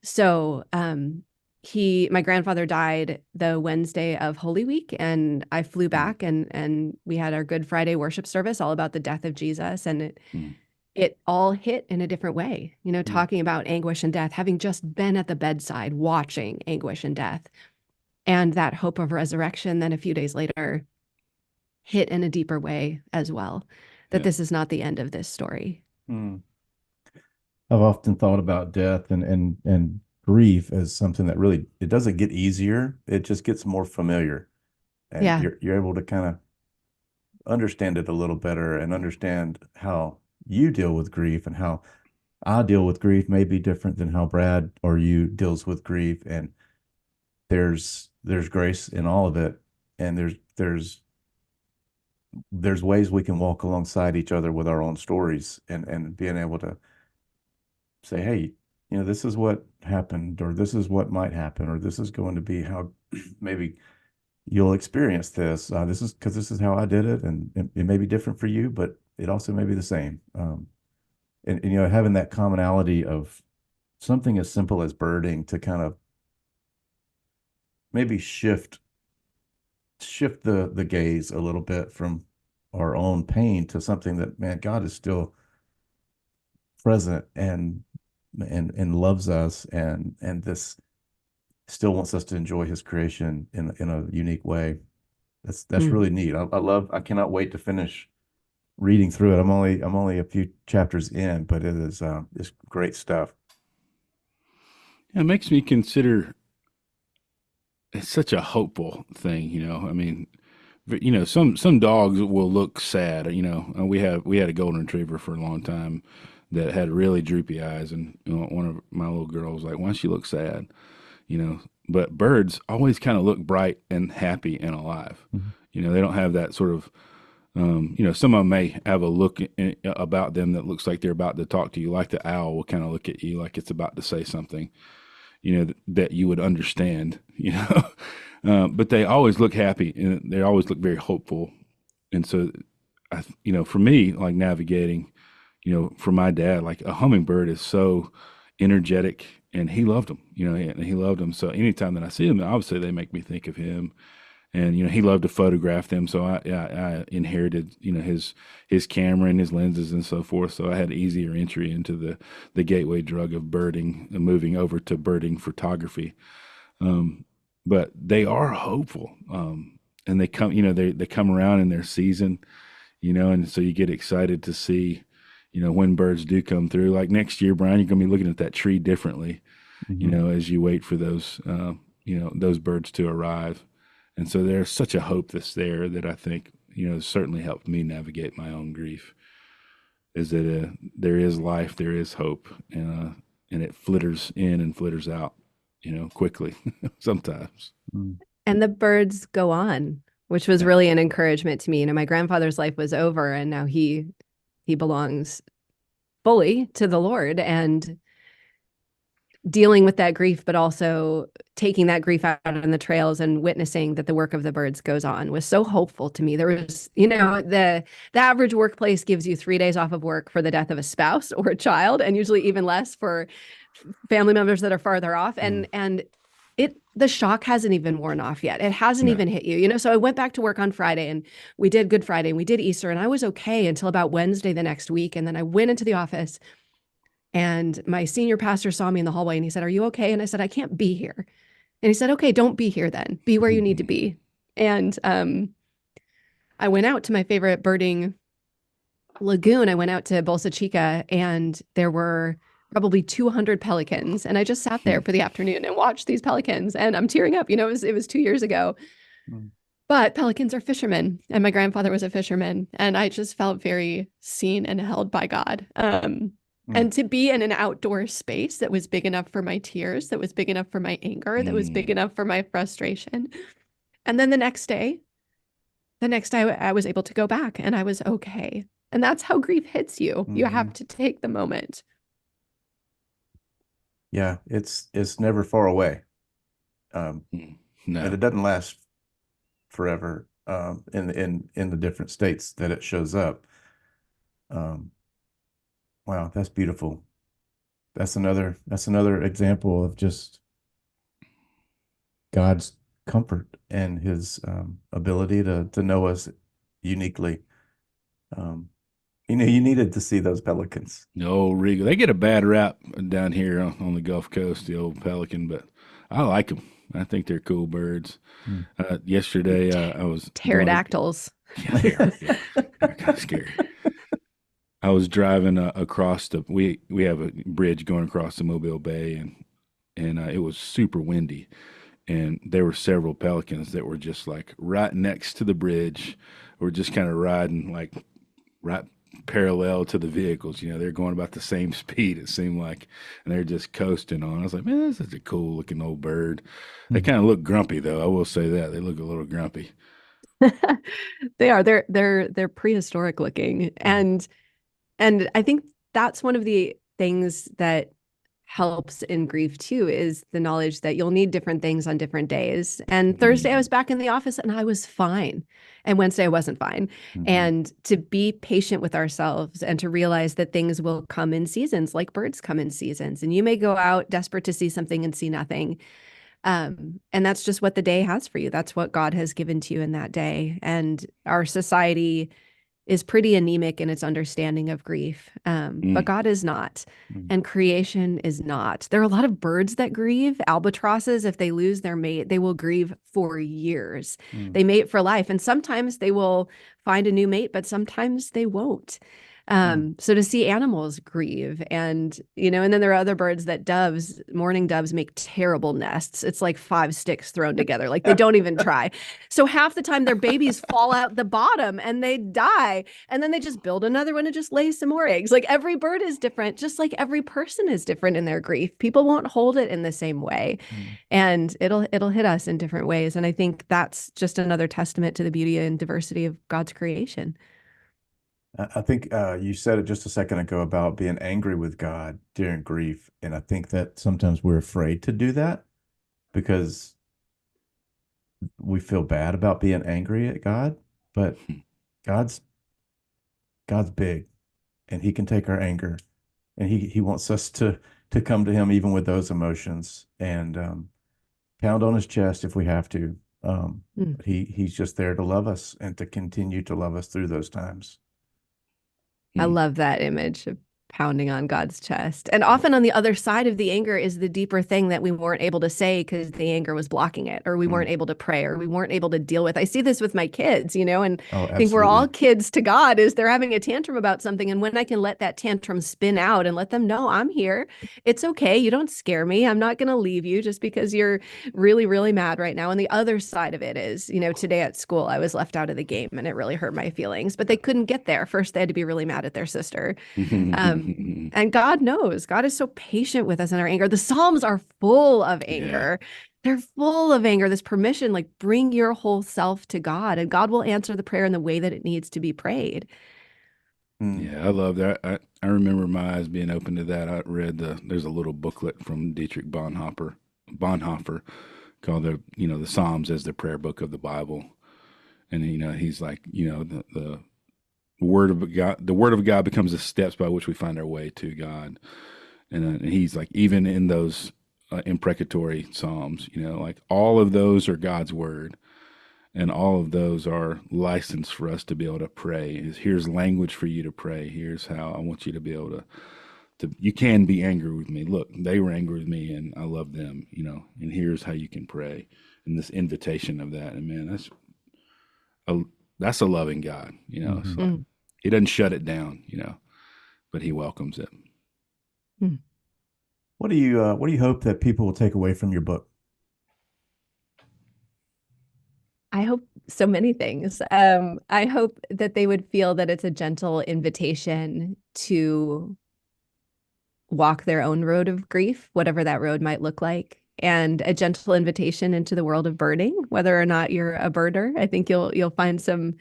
Speaker 3: So, my grandfather died the Wednesday of Holy Week, and I flew back and we had our Good Friday worship service all about the death of Jesus. And it all hit in a different way, talking about anguish and death, having just been at the bedside, watching anguish and death, and that hope of resurrection. Then a few days later hit in a deeper way as well, that this is not the end of this story.
Speaker 2: I've often thought about death and grief as something that really, it doesn't get easier. It just gets more familiar. And you're able to kind of understand it a little better and understand how you deal with grief, and how I deal with grief may be different than how Brad or you deals with grief. And there's grace in all of it. And there's ways we can walk alongside each other with our own stories and being able to say, hey, this is what happened, or this is what might happen, or this is going to be how maybe you'll experience this. This is how I did it. And it may be different for you, but it also may be the same. And having that commonality of something as simple as birding to kind of maybe shift the gaze a little bit from our own pain to something that, man, God is still present and loves us, and this still wants us to enjoy his creation in a unique way. That's really neat. I cannot wait to finish reading through it. I'm only a few chapters in, but it is it's great stuff.
Speaker 1: It makes me consider it's such a hopeful thing, I mean, some dogs will look sad. We had a golden retriever for a long time that had really droopy eyes, and one of my little girls was like, "Why does she look sad?" But birds always kind of look bright and happy and alive. They don't have that sort of, some of them may have a look about them that looks like they're about to talk to you, like the owl will kind of look at you like it's about to say something, that you would understand, but they always look happy and they always look very hopeful. And so, for me, like navigating, for my dad, like a hummingbird is so energetic, and he loved them, and he loved them. So anytime that I see them, obviously they make me think of him. And, he loved to photograph them. So I inherited, his camera and his lenses and so forth. So I had easier entry into the gateway drug of birding and moving over to birding photography. But they are hopeful. And they come, they come around in their season, and so you get excited to see, when birds do come through. Like next year, Brian, you're going to be looking at that tree differently, as you wait for those, those birds to arrive. And so there's such a hope that's there that I think, certainly helped me navigate my own grief, is that there is life, there is hope, and it flitters in and flitters out, quickly sometimes.
Speaker 3: And the birds go on, which was really an encouragement to me. My grandfather's life was over, and now he belongs fully to the Lord, and dealing with that grief, but also taking that grief out on the trails and witnessing that the work of the birds goes on was so hopeful to me. There was, the average workplace gives you 3 days off of work for the death of a spouse or a child, and usually even less for family members that are farther off. And the shock hasn't even worn off yet. It hasn't
Speaker 1: No.
Speaker 3: even hit you. So I went back to work on Friday and we did Good Friday and we did Easter and I was okay until about Wednesday the next week. And then I went into the office and my senior pastor saw me in the hallway and he said, "Are you okay?" And I said, "I can't be here." And he said, "Okay, don't be here then. Be where you need to be." And I went out to my favorite birding lagoon. I went out to Bolsa Chica and there were probably 200 pelicans. And I just sat there for the afternoon and watched these pelicans. And I'm tearing up. It was 2 years ago.
Speaker 2: Mm.
Speaker 3: But pelicans are fishermen. And my grandfather was a fisherman. And I just felt very seen and held by God. And to be in an outdoor space that was big enough for my tears, that was big enough for my anger, that was big enough for my frustration. And then the next day I was able to go back and I was okay. And that's how grief hits you. You have to take the moment.
Speaker 2: Yeah, it's never far away.
Speaker 1: No.
Speaker 2: And it doesn't last forever in the different states that it shows up. Wow, that's beautiful. That's another example of just God's comfort and his ability to know us uniquely. You needed to see those pelicans.
Speaker 1: No, Regal. They get a bad rap down here on the Gulf Coast, the old pelican, but I like them. I think they're cool birds. Yesterday, I was
Speaker 3: Pterodactyls.
Speaker 1: Yeah, they are. Yeah. They're kind of scary. I was driving across we have a bridge going across the Mobile Bay, and it was super windy, and there were several pelicans that were just like right next to the bridge, or just kind of riding like right parallel to the vehicles. They're going about the same speed, it seemed like, and they're just coasting on. I was like, man, that's such a cool looking old bird. They kind of look grumpy though. I will say that they look a little grumpy.
Speaker 3: They are. They're prehistoric looking. And I think that's one of the things that helps in grief too, is the knowledge that you'll need different things on different days. And Thursday I was back in the office and I was fine. And Wednesday I wasn't fine. And to be patient with ourselves and to realize that things will come in seasons, like birds come in seasons. And you may go out desperate to see something and see nothing. And that's just what the day has for you. That's what God has given to you in that day. And our society is pretty anemic in its understanding of grief. But God is not, and creation is not. There are a lot of birds that grieve. Albatrosses, if they lose their mate, they will grieve for years. They mate for life. And sometimes they will find a new mate, but sometimes they won't. So to see animals grieve and then there are other birds that mourning doves make terrible nests. It's like 5 sticks thrown together. Like they don't even try. So half the time their babies fall out the bottom and they die. And then they just build another one and just lay some more eggs. Like every bird is different, just like every person is different in their grief. People won't hold it in the same way. And it'll hit us in different ways. And I think that's just another testament to the beauty and diversity of God's creation.
Speaker 2: I think you said it just a second ago about being angry with God during grief. And I think that sometimes we're afraid to do that because we feel bad about being angry at God. But God's big and he can take our anger, and he wants us to come to him even with those emotions and pound on his chest if we have to. He's just there to love us and to continue to love us through those times.
Speaker 3: I love that image of pounding on God's chest. And often on the other side of the anger is the deeper thing that we weren't able to say because the anger was blocking it, or we weren't able to pray, or we weren't able to deal with. I see this with my kids, and I think we're all kids to God. Is they're having a tantrum about something. And when I can let that tantrum spin out and let them know I'm here, it's okay. You don't scare me. I'm not going to leave you just because you're really, really mad right now. And the other side of it is, today at school, I was left out of the game and it really hurt my feelings, but they couldn't get there. First, they had to be really mad at their sister. And God knows. God is so patient with us in our anger. The Psalms are full of anger. Yeah. They're full of anger. This permission, like bring your whole self to God, and God will answer the prayer in the way that it needs to be prayed.
Speaker 1: Yeah, I love that. I remember my eyes being open to that. I read there's a little booklet from Dietrich Bonhoeffer called the Psalms as the prayer book of the Bible. And he's like, the word of God becomes the steps by which we find our way to God. And he's like, even in those imprecatory psalms. Like all of those are God's word, and all of those are license for us to be able to pray. Here's language for you to pray. Here's how I want you to be able to you can be angry with me. Look, they were angry with me and I love them, and here's how you can pray. And this invitation of that. And man, that's a loving God,
Speaker 2: Mm-hmm.
Speaker 1: So he doesn't shut it down, but he welcomes it.
Speaker 2: What do you hope that people will take away from your book?
Speaker 3: I hope so many things. I hope that they would feel that it's a gentle invitation to walk their own road of grief, whatever that road might look like, and a gentle invitation into the world of birding, whether or not you're a birder. I think you'll find some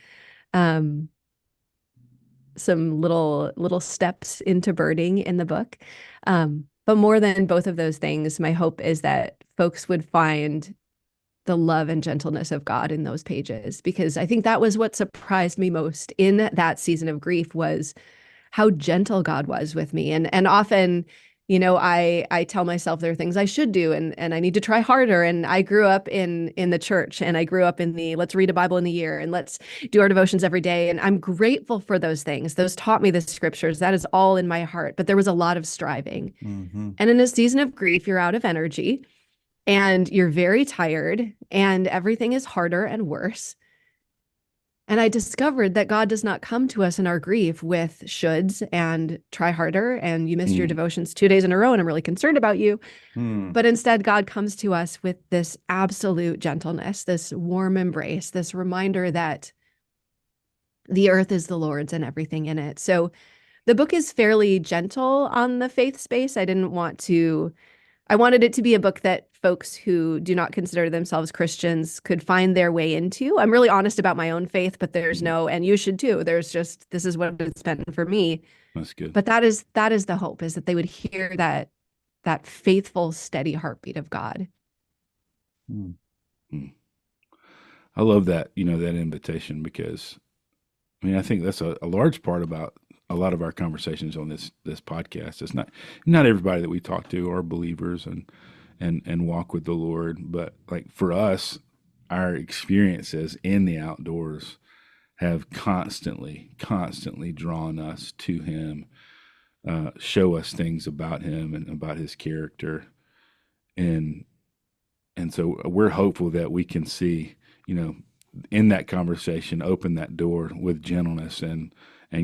Speaker 3: little steps into birding in the book. But more than both of those things, my hope is that folks would find the love and gentleness of God in those pages, because I think that was what surprised me most in that season of grief, was how gentle God was with me. And often, I tell myself there are things I should do and I need to try harder. And I grew up in the church, and I grew up in the let's read a Bible in the year and let's do our devotions every day. And I'm grateful for those things. Those taught me the scriptures. That is all in my heart. But there was a lot of striving.
Speaker 2: Mm-hmm.
Speaker 3: And in a season of grief, you're out of energy and you're very tired and everything is harder and worse. And I discovered that God does not come to us in our grief with shoulds and try harder and you missed your devotions 2 days in a row and I'm really concerned about you. But instead, God comes to us with this absolute gentleness, this warm embrace, this reminder that the earth is the Lord's and everything in it. So the book is fairly gentle on the faith space. I wanted it to be a book that folks who do not consider themselves Christians could find their way into. I'm really honest about my own faith, but there's and you should too. There's just, this is what it's been for me.
Speaker 1: That's good.
Speaker 3: But that is the hope, is that they would hear that faithful, steady heartbeat of God.
Speaker 1: I love that, that invitation, because I think that's a large part about a lot of our conversations on this podcast. It's not everybody that we talk to are believers and walk with the Lord, but like for us, our experiences in the outdoors have constantly drawn us to Him, show us things about Him and about His character, and so we're hopeful that we can see, in that conversation, open that door with gentleness and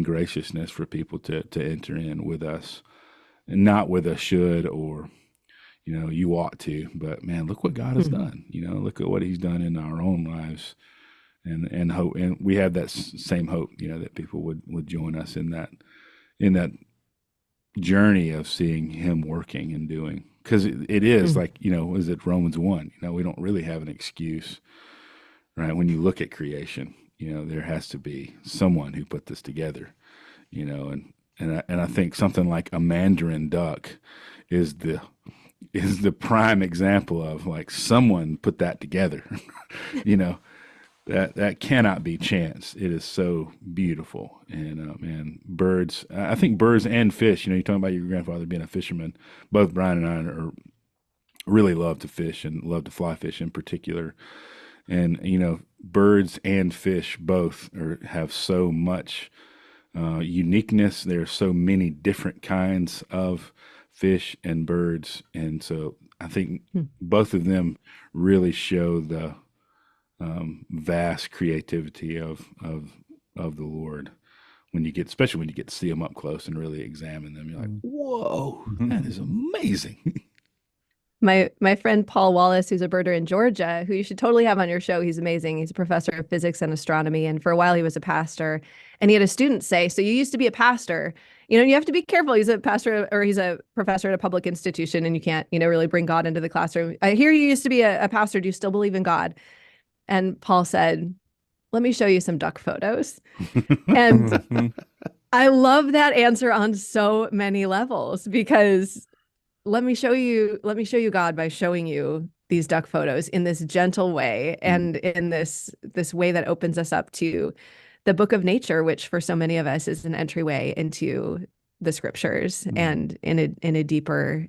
Speaker 1: graciousness for people to enter in with us, and not with a should or, you ought to, but man, look what God has done. Look at what He's done in our own lives, and hope, and we have that same hope, that people would join us in that journey of seeing Him working and doing, because it is like, is it Romans 1? We don't really have an excuse, right? When you look at creation, there has to be someone who put this together, and I think something like a mandarin duck is the prime example of like someone put that together. That cannot be chance. It is so beautiful. And birds, I think birds and fish, you're talking about your grandfather being a fisherman. Both Brian and I really love to fish and love to fly fish in particular. And, birds and fish both have so much uniqueness. There are so many different kinds of fish and birds. And so I think both of them really show the vast creativity of the Lord. Especially when you get to see them up close and really examine them, you're like, whoa, that is amazing.
Speaker 3: My friend Paul Wallace, who's a birder in Georgia, who you should totally have on your show. He's amazing. He's a professor of physics and astronomy. And for a while he was a pastor, and he had a student say, so you used to be a pastor, you have to be careful. He's a pastor, or he's a professor at a public institution, and you can't, really bring God into the classroom. I hear you used to be a pastor. Do you still believe in God? And Paul said, let me show you some duck photos. And I love that answer on so many levels, because let me show you God by showing you these duck photos in this gentle way, and in this way that opens us up to the book of nature, which for so many of us is an entryway into the scriptures and in a deeper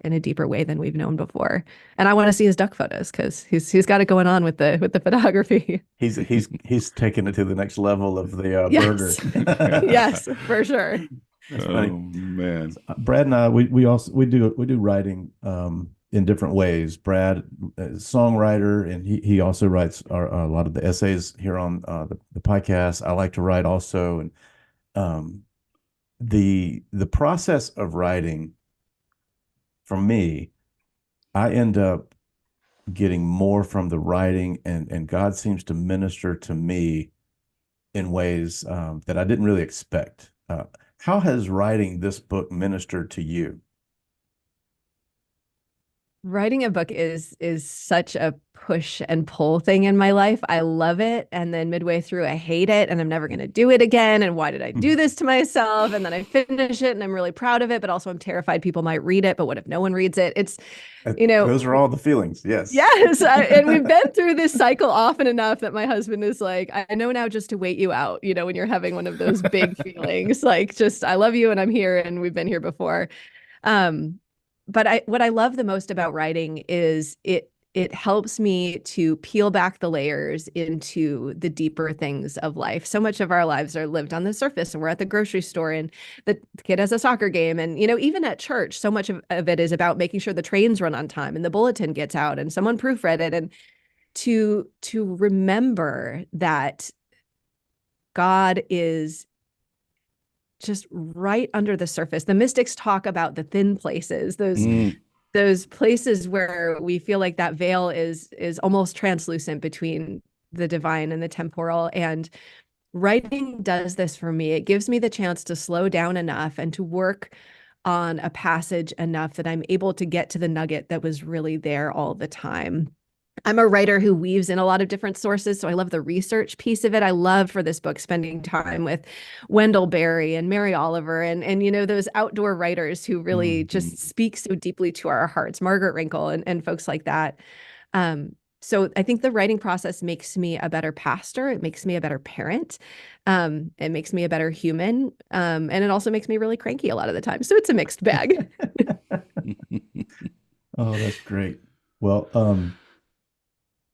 Speaker 3: way than we've known before. And I want to see his duck photos because he's got it going on with the photography.
Speaker 2: He's taking it to the next level of the
Speaker 3: Yes.
Speaker 2: birder.
Speaker 3: Yes, for sure.
Speaker 2: That's funny.
Speaker 1: Man.
Speaker 2: Brad and I, we do writing in different ways. Brad, songwriter, and he also writes a lot of the essays here on the podcast. I like to write also, and the process of writing, for me, I end up getting more from the writing, and God seems to minister to me in ways that I didn't really expect. How has writing this book ministered to you?
Speaker 3: Writing a book is such a push and pull thing in my life. I love it. And then midway through, I hate it and I'm never going to do it again. And why did I do this to myself? And then I finish it and I'm really proud of it, but also I'm terrified people might read it. But what if no one reads it? It's,
Speaker 2: those are all the feelings. Yes.
Speaker 3: Yes. And we've been through this cycle often enough that my husband is like, I know now just to wait you out, when you're having one of those big feelings, like just, I love you and I'm here and we've been here before. But what I love the most about writing is it helps me to peel back the layers into the deeper things of life. So much of our lives are lived on the surface, and we're at the grocery store and the kid has a soccer game. And, even at church, so much of it is about making sure the trains run on time and the bulletin gets out and someone proofread it. And to remember that God is just right under the surface. The mystics talk about the thin places, those places where we feel like that veil is almost translucent between the divine and the temporal. And writing does this for me. It gives me the chance to slow down enough and to work on a passage enough that I'm able to get to the nugget that was really there all the time. I'm a writer who weaves in a lot of different sources, so I love the research piece of it. I love for this book spending time with Wendell Berry and Mary Oliver and those outdoor writers who really just speak so deeply to our hearts, Margaret Rinkle and folks like that. So I think the writing process makes me a better pastor. It makes me a better parent. It makes me a better human. And it also makes me really cranky a lot of the time. So it's a mixed bag.
Speaker 2: Oh, that's great. Well,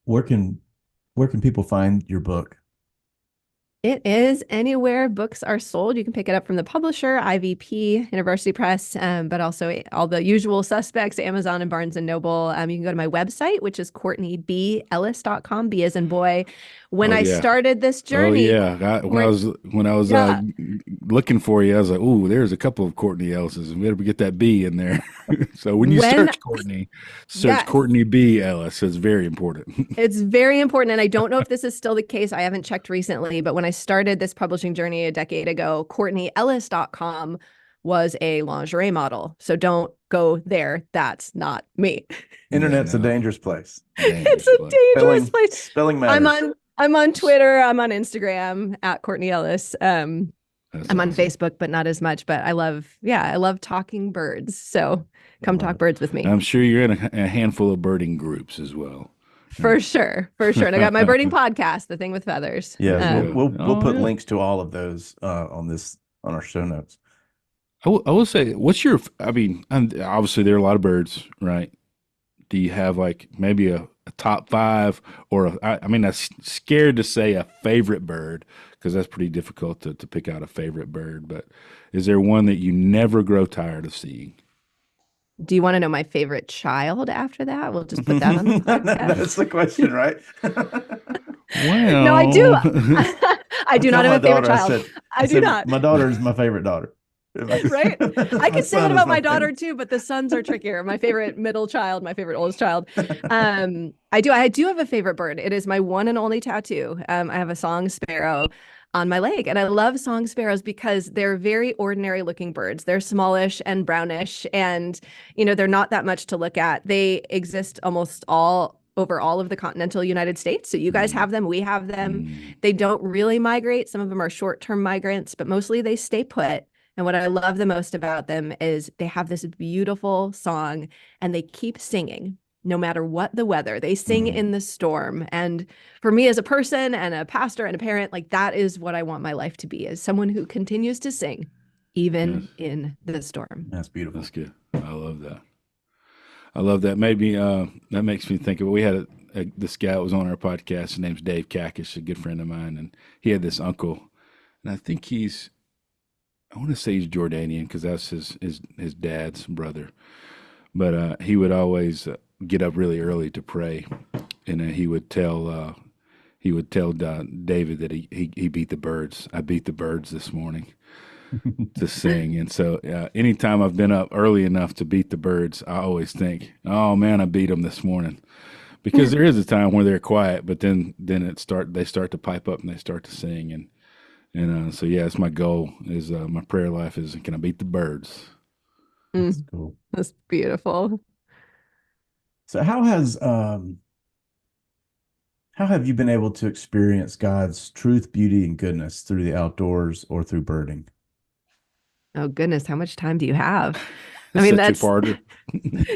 Speaker 2: where can people find your book?
Speaker 3: It is anywhere books are sold. You can pick it up from the publisher, IVP, University Press, but also all the usual suspects, Amazon and Barnes & Noble. You can go to my website, which is CourtneyBEllis.com, B as in boy. When I started this journey.
Speaker 1: When I was looking for you, I was like, "Ooh, there's a couple of Courtney Ellises, and we better get that B in there." So when you search Courtney, Courtney B. Ellis. It's very important.
Speaker 3: It's very important, and I don't know if this is still the case. I haven't checked recently, but when I started this publishing journey a decade ago, CourtneyEllis.com was a lingerie model. So don't go there. That's not me.
Speaker 2: Internet's a dangerous place.
Speaker 3: It's a dangerous place.
Speaker 2: Spelling matters.
Speaker 3: I'm on Twitter. I'm on Instagram at Courtney Ellis. I'm
Speaker 1: awesome.
Speaker 3: on Facebook, but not as much. But I love talking birds. So come talk birds with me.
Speaker 1: I'm sure you're in a handful of birding groups as well.
Speaker 3: For sure. And I got my birding podcast, The Thing with Feathers.
Speaker 2: Yeah, we'll put links to all of those on our show notes.
Speaker 1: I will say, obviously there are a lot of birds, right? Do you have like maybe a top five or I'm scared to say a favorite bird because that's pretty difficult to pick out a favorite bird, but is there one that you never grow tired of seeing?
Speaker 3: Do you want to know my favorite child after that? We'll just put that on the podcast.
Speaker 2: That's the question, right?
Speaker 1: Well,
Speaker 3: no, I do. I do not have a favorite child. I do not.
Speaker 2: My daughter is my favorite daughter.
Speaker 3: Right? I could say that about my daughter too, but the sons are trickier. My favorite middle child, my favorite oldest child. I do have a favorite bird. It is my one and only tattoo. I have a song sparrow on my leg, and I love song sparrows because they're very ordinary looking birds. They're smallish and brownish, and they're not that much to look at. They exist almost over all of the continental United States. So you guys have them, we have them. They don't really migrate. Some of them are short-term migrants, but mostly they stay put. And what I love the most about them is they have this beautiful song and they keep singing no matter what the weather. They sing in the storm. And for me as a person and a pastor and a parent, like that is what I want my life to be, is someone who continues to sing even
Speaker 1: Yes.
Speaker 3: in the storm.
Speaker 2: That's beautiful.
Speaker 1: That's good. I love that. I love that. Maybe that makes me think of, we had this guy that was on our podcast. His name's Dave Kakish, a good friend of mine, and he had this uncle, and I think I want to say he's Jordanian because that's his dad's brother. But he would always get up really early to pray, and he would tell David that he beat the birds. I beat the birds this morning to sing. And so anytime I've been up early enough to beat the birds, I always think, oh man, I beat them this morning. Because there is a time where they're quiet, but then they start to pipe up and they start to sing. And so, yeah, it's my goal is my prayer life is, can I beat the birds?
Speaker 2: That's cool.
Speaker 3: That's beautiful.
Speaker 2: So how have you been able to experience God's truth, beauty, and goodness through the outdoors or through birding?
Speaker 3: Oh goodness, how much time do you have? I
Speaker 1: That's
Speaker 3: mean,
Speaker 1: a
Speaker 3: that's
Speaker 1: two-parter.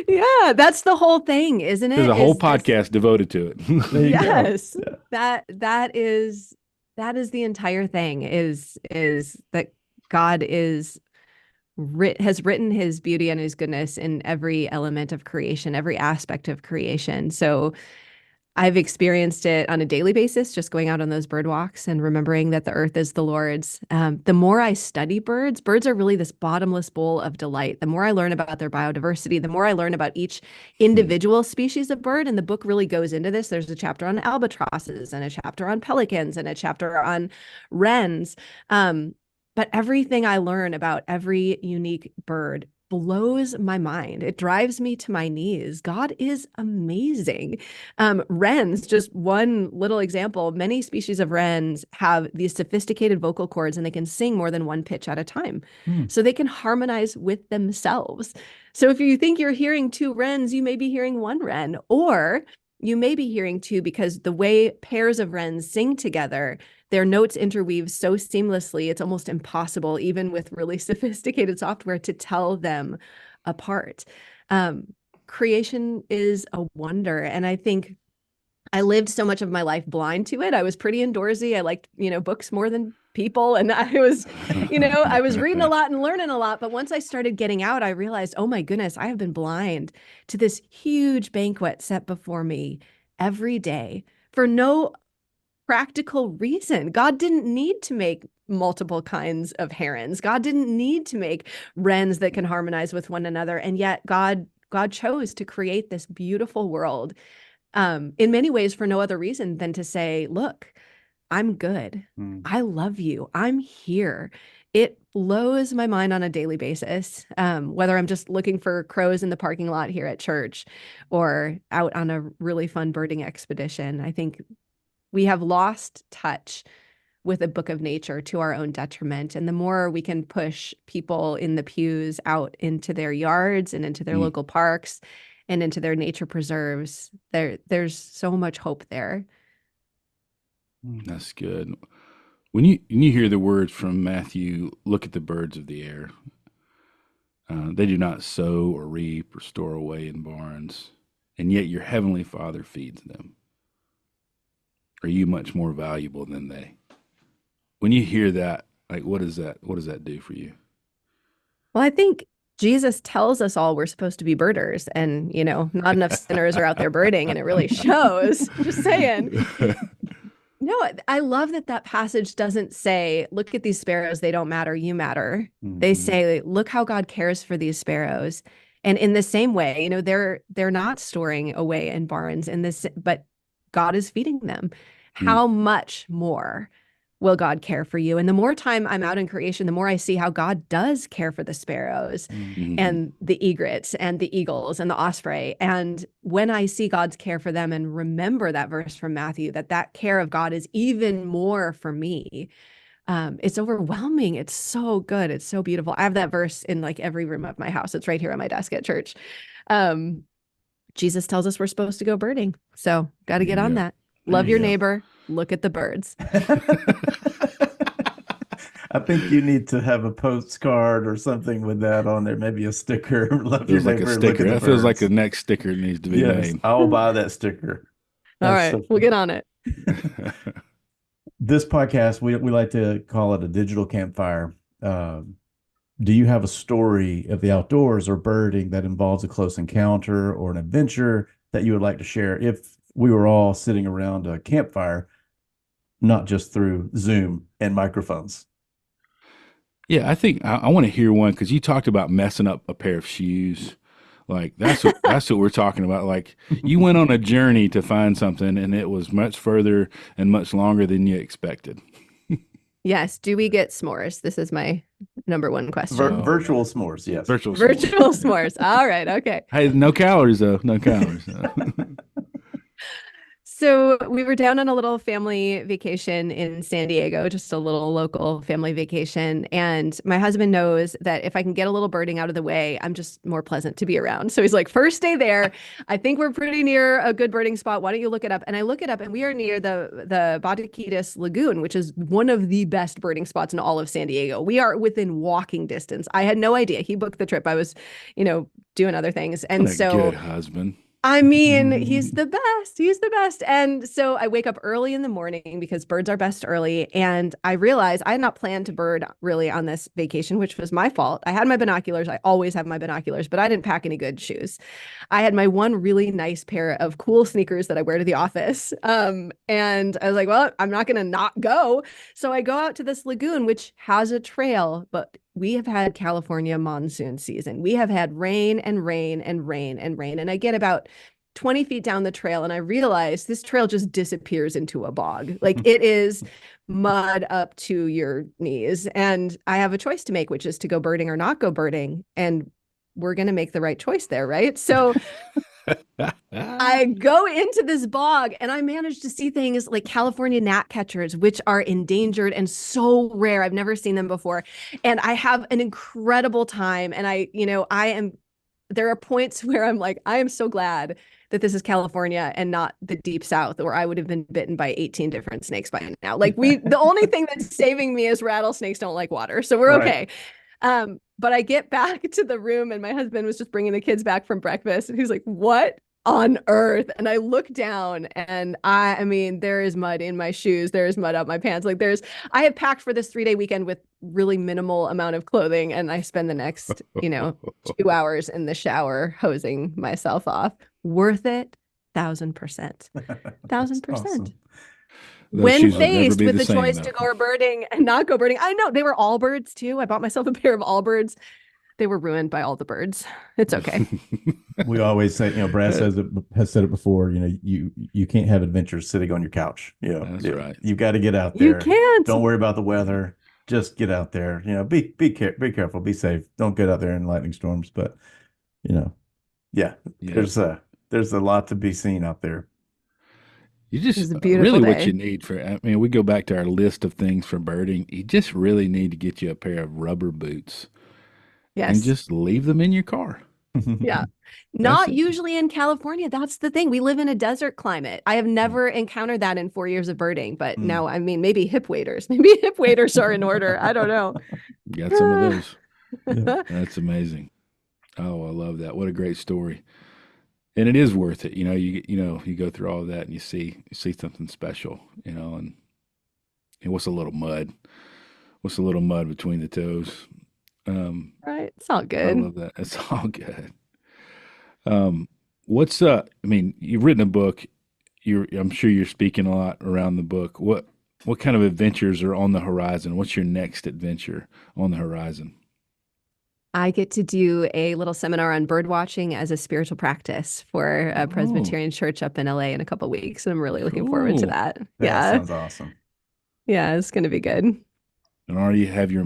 Speaker 3: yeah, that's the whole thing, isn't it?
Speaker 1: There's a whole
Speaker 3: Is this-
Speaker 1: podcast devoted to it.
Speaker 2: There you go.
Speaker 3: yes,
Speaker 2: Yeah.
Speaker 3: that is the entire thing. Is that God has written his beauty and his goodness in every element of creation, every aspect of creation. So I've experienced it on a daily basis, just going out on those bird walks and remembering that the earth is the Lord's. The more I study birds are really this bottomless bowl of delight. The more I learn about their biodiversity, the more I learn about each individual species of bird. And the book really goes into this. There's a chapter on albatrosses and a chapter on pelicans and a chapter on wrens. But everything I learn about every unique bird blows my mind. It drives me to my knees. God is amazing. Wrens, just one little example, many species of wrens have these sophisticated vocal cords and they can sing more than one pitch at a time. So they can harmonize with themselves. So if you think you're hearing two wrens, you may be hearing one wren, or you may be hearing two, because the way pairs of wrens sing together, their notes interweave so seamlessly, it's almost impossible, even with really sophisticated software, to tell them apart. Creation is a wonder. And I think I lived so much of my life blind to it. I was pretty indoorsy. I liked, books more than people. And I was, I was reading a lot and learning a lot. But once I started getting out, I realized, oh my goodness, I have been blind to this huge banquet set before me every day for no practical reason. God didn't need to make multiple kinds of herons. God didn't need to make wrens that can harmonize with one another. And yet God chose to create this beautiful world in many ways for no other reason than to say, look, I'm good. I love you. I'm here. It blows my mind on a daily basis, whether I'm just looking for crows in the parking lot here at church or out on a really fun birding expedition. I think we have lost touch with a book of nature to our own detriment. And the more we can push people in the pews out into their yards and into their local parks and into their nature preserves, there's so much hope there.
Speaker 1: That's good. When you hear the words from Matthew, look at the birds of the air. They do not sow or reap or store away in barns, and yet your heavenly Father feeds them. Are you much more valuable than they? When you hear that, like, what does that do for you?
Speaker 3: Well, I think Jesus tells us all we're supposed to be birders, and not enough sinners are out there birding, and it really shows. Just saying. No, I love that passage doesn't say, look at these sparrows, they don't matter, you matter. They say, look how God cares for these sparrows. And in the same way, they're not storing away in barns but God is feeding them. How much more will God care for you? And the more time I'm out in creation, the more I see how God does care for the sparrows and the egrets and the eagles and the osprey. And when I see God's care for them and remember that verse from Matthew, that care of God is even more for me, it's overwhelming. It's so good. It's so beautiful. I have that verse in like every room of my house. It's right here on my desk at church. Jesus tells us we're supposed to go birding. So got to get on that. Love your neighbor. Look at the birds.
Speaker 2: I think you need to have a postcard or something with that on there. Maybe a sticker. Love your
Speaker 1: Feels like
Speaker 2: neighbor.
Speaker 1: a
Speaker 2: Look
Speaker 1: sticker.
Speaker 2: at the
Speaker 1: That feels like
Speaker 2: birds.
Speaker 1: the next sticker needs to be
Speaker 2: Yes,
Speaker 1: made.
Speaker 2: I'll buy that sticker.
Speaker 3: All
Speaker 2: That's
Speaker 3: right,
Speaker 2: so
Speaker 3: we'll get on it.
Speaker 2: This podcast, we like to call it a digital campfire. do you have a story of the outdoors or birding that involves a close encounter or an adventure that you would like to share if we were all sitting around a campfire, not just through Zoom and microphones?
Speaker 1: Yeah, I think I want to hear one because you talked about messing up a pair of shoes. Like that's what we're talking about. Like you went on a journey to find something, and it was much further and much longer than you expected.
Speaker 3: Yes. Do we get s'mores? This is my number one question.
Speaker 1: Oh
Speaker 2: Virtual
Speaker 1: man,
Speaker 2: s'mores, yes.
Speaker 1: virtual s'mores.
Speaker 3: Virtual s'mores. All right. Okay.
Speaker 1: Hey, no calories though. No calories. Though.
Speaker 3: So we were down on a little family vacation in San Diego, just a little local family vacation. And my husband knows that if I can get a little birding out of the way, I'm just more pleasant to be around. So he's like, first day there, I think we're pretty near a good birding spot. Why don't you look it up? And I look it up, and we are near the Bataquitas Lagoon, which is one of the best birding spots in all of San Diego. We are within walking distance. I had no idea. He booked the trip. I was, doing other things. And
Speaker 1: What a
Speaker 3: so
Speaker 1: good husband.
Speaker 3: I mean, he's the best. He's the best. And so I wake up early in the morning because birds are best early. And I realized I had not planned to bird really on this vacation, which was my fault. I had my binoculars. I always have my binoculars, but I didn't pack any good shoes. I had my one really nice pair of cool sneakers that I wear to the office. And I was like, well, I'm not going to not go. So I go out to this lagoon, which has a trail, but we have had California monsoon season. We have had rain and rain and rain and rain. And I get about 20 feet down the trail and I realize this trail just disappears into a bog. Like it is mud up to your knees. And I have a choice to make, which is to go birding or not go birding. And we're going to make the right choice there, right? So I go into this bog and I managed to see things like California gnatcatchers, which are endangered and so rare. I've never seen them before. And I have an incredible time. And there are points where I'm like, I am so glad that this is California and not the deep South, or I would have been bitten by 18 different snakes by now. Like the only thing that's saving me is rattlesnakes don't like water. So we're okay. But I get back to the room and my husband was just bringing the kids back from breakfast. And he's like, what on earth? And I look down and I mean, there is mud in my shoes. There is mud up my pants. Like I have packed for this 3-day weekend with really minimal amount of clothing. And I spend the next, 2 hours in the shower hosing myself off. Worth it. 1,000%. 1,000%.
Speaker 2: Awesome.
Speaker 3: When faced with the choice to go birding and not go birding, I know they were all birds too. I bought myself a pair of all birds. They were ruined by all the birds. It's okay.
Speaker 2: We always say, Brad has said it before, you can't have adventures sitting on your couch.
Speaker 1: That's right.
Speaker 2: You got to get out there.
Speaker 3: You can't.
Speaker 2: Don't worry about the weather. Just get out there. Be careful, be safe. Don't get out there in lightning storms. But, there's a lot to be seen out there.
Speaker 1: You just
Speaker 3: really
Speaker 1: what you need we go back to our list of things for birding. You just really need to get you a pair of rubber boots.
Speaker 3: Yes.
Speaker 1: And just leave them in your car.
Speaker 3: Yeah. Not usually in California. That's the thing. We live in a desert climate. I have never encountered that in 4 years of birding, but now, maybe hip waders. Maybe hip waders are in order. I don't know.
Speaker 1: Got some of those. Yeah. That's amazing. Oh, I love that. What a great story. And it is worth it. You go through all of that and you see something special, and what's a little mud? What's a little mud between the toes?
Speaker 3: Right. It's all good.
Speaker 1: I love that. It's all good. You've written a book. I'm sure you're speaking a lot around the book. What kind of adventures are on the horizon? What's your next adventure on the horizon?
Speaker 3: I get to do a little seminar on bird watching as a spiritual practice for a Presbyterian church up in LA in a couple of weeks. And I'm really looking forward to that.
Speaker 2: That sounds awesome.
Speaker 3: Yeah, it's going to be good.
Speaker 1: And already have your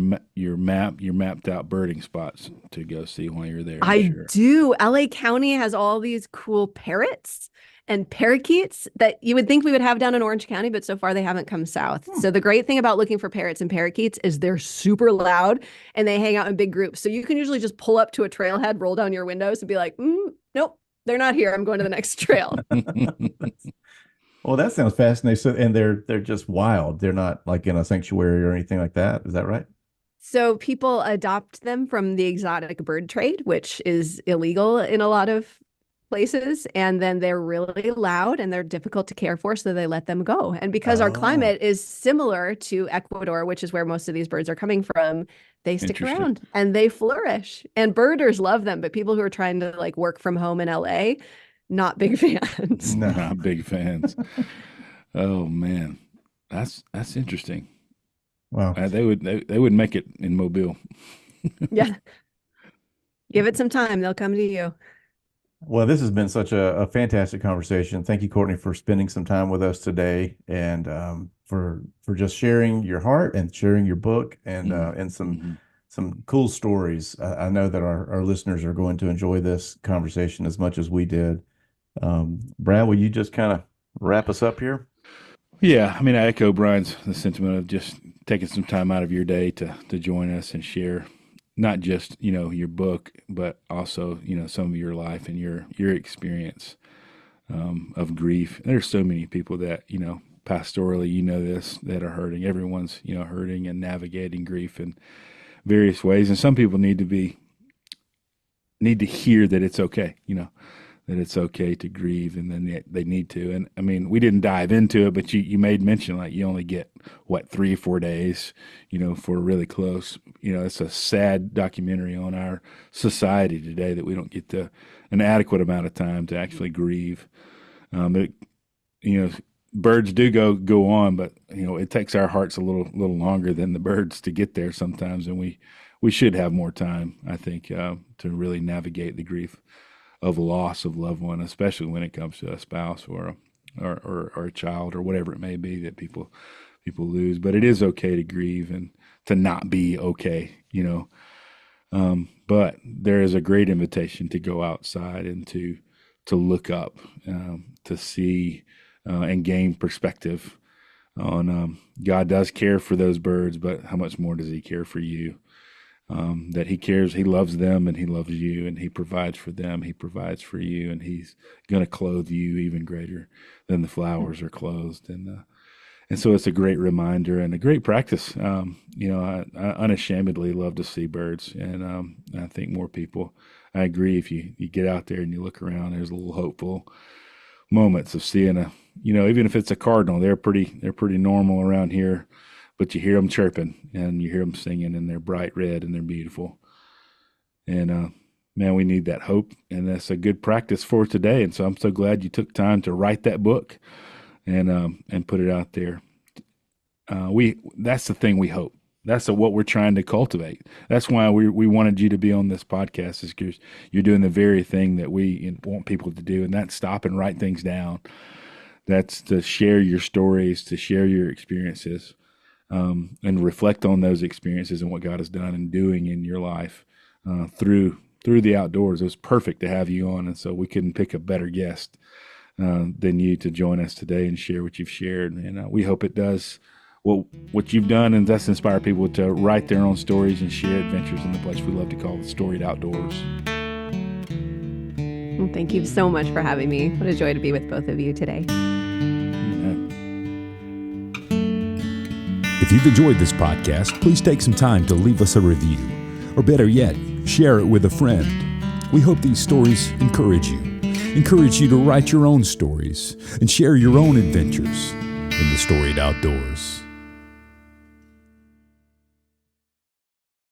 Speaker 1: mapped out birding spots to go see while you're there.
Speaker 3: I do. LA County has all these cool parrots and parakeets that you would think we would have down in Orange County, but so far they haven't come south. So the great thing about looking for parrots and parakeets is they're super loud and they hang out in big groups. So you can usually just pull up to a trailhead, roll down your windows and be like, nope, they're not here. I'm going to the next trail.
Speaker 2: Well, that sounds fascinating. So, and they're just wild. They're not like in a sanctuary or anything like that. Is that right?
Speaker 3: So people adopt them from the exotic bird trade, which is illegal in a lot of places, and then they're really loud and they're difficult to care for, so they let them go. And because our
Speaker 2: Oh,
Speaker 3: climate is similar to Ecuador, which is where most of these birds are coming from, they stick
Speaker 1: Interesting.
Speaker 3: around and they flourish. And birders love them, but people who are trying to like work from home in LA, not big fans.
Speaker 2: no.
Speaker 1: Not big fans. Oh man, that's interesting.
Speaker 2: Wow.
Speaker 1: They would make it in Mobile.
Speaker 3: Yeah. Give it some time, they'll come to you.
Speaker 2: Well, this has been such a fantastic conversation. Thank you, Courtney, for spending some time with us today, and for just sharing your heart and sharing your book and some cool stories. I know that our listeners are going to enjoy this conversation as much as we did. Brad, will you just kind of wrap us up here?
Speaker 1: Yeah, I mean, I echo Brian's the sentiment of just taking some time out of your day to join us and share not just your book, but also some of your life and your experience of grief. There's so many people that pastorally this, that are hurting. Everyone's hurting and navigating grief in various ways, and some people need to hear that it's okay. That it's okay to grieve, and then they need to. And I mean, we didn't dive into it, but you made mention like you only get 3 or 4 days, for really close. It's a sad documentary on our society today that we don't get an adequate amount of time to actually grieve. Birds do go on, but it takes our hearts a little longer than the birds to get there sometimes, and we should have more time, I think, to really navigate the grief of loss of loved one, especially when it comes to a spouse or a child or whatever it may be that people lose. But it is okay to grieve and to not be okay, but there is a great invitation to go outside and to look up, to see and gain perspective on God does care for those birds, but how much more does he care for you? That he cares, he loves them, and he loves you, and he provides for them, he provides for you, and he's going to clothe you even greater than the flowers are clothed. And so it's a great reminder and a great practice. I unashamedly love to see birds, and I think more people, I agree, if you get out there and you look around, there's a little hopeful moments of seeing even if it's a cardinal, they're pretty normal around here. But you hear them chirping and you hear them singing, and they're bright red and they're beautiful. And man, we need that hope, and that's a good practice for today. And so I'm so glad you took time to write that book and put it out there. That's the thing we hope. That's what we're trying to cultivate. That's why we wanted you to be on this podcast, is because you're doing the very thing that we want people to do, and that's stop and write things down. That's to share your stories, to share your experiences. And reflect on those experiences and what God has done and doing in your life through the outdoors. It was perfect to have you on, and so we couldn't pick a better guest than you to join us today and share what you've shared. And we hope it does what you've done, and that's inspire people to write their own stories and share adventures in the place we love to call the Storied Outdoors.
Speaker 3: Well, thank you so much for having me. What a joy to be with both of you today.
Speaker 4: If you've enjoyed this podcast, please take some time to leave us a review, or better yet, share it with a friend. We hope these stories encourage you to write your own stories and share your own adventures in the Storied Outdoors.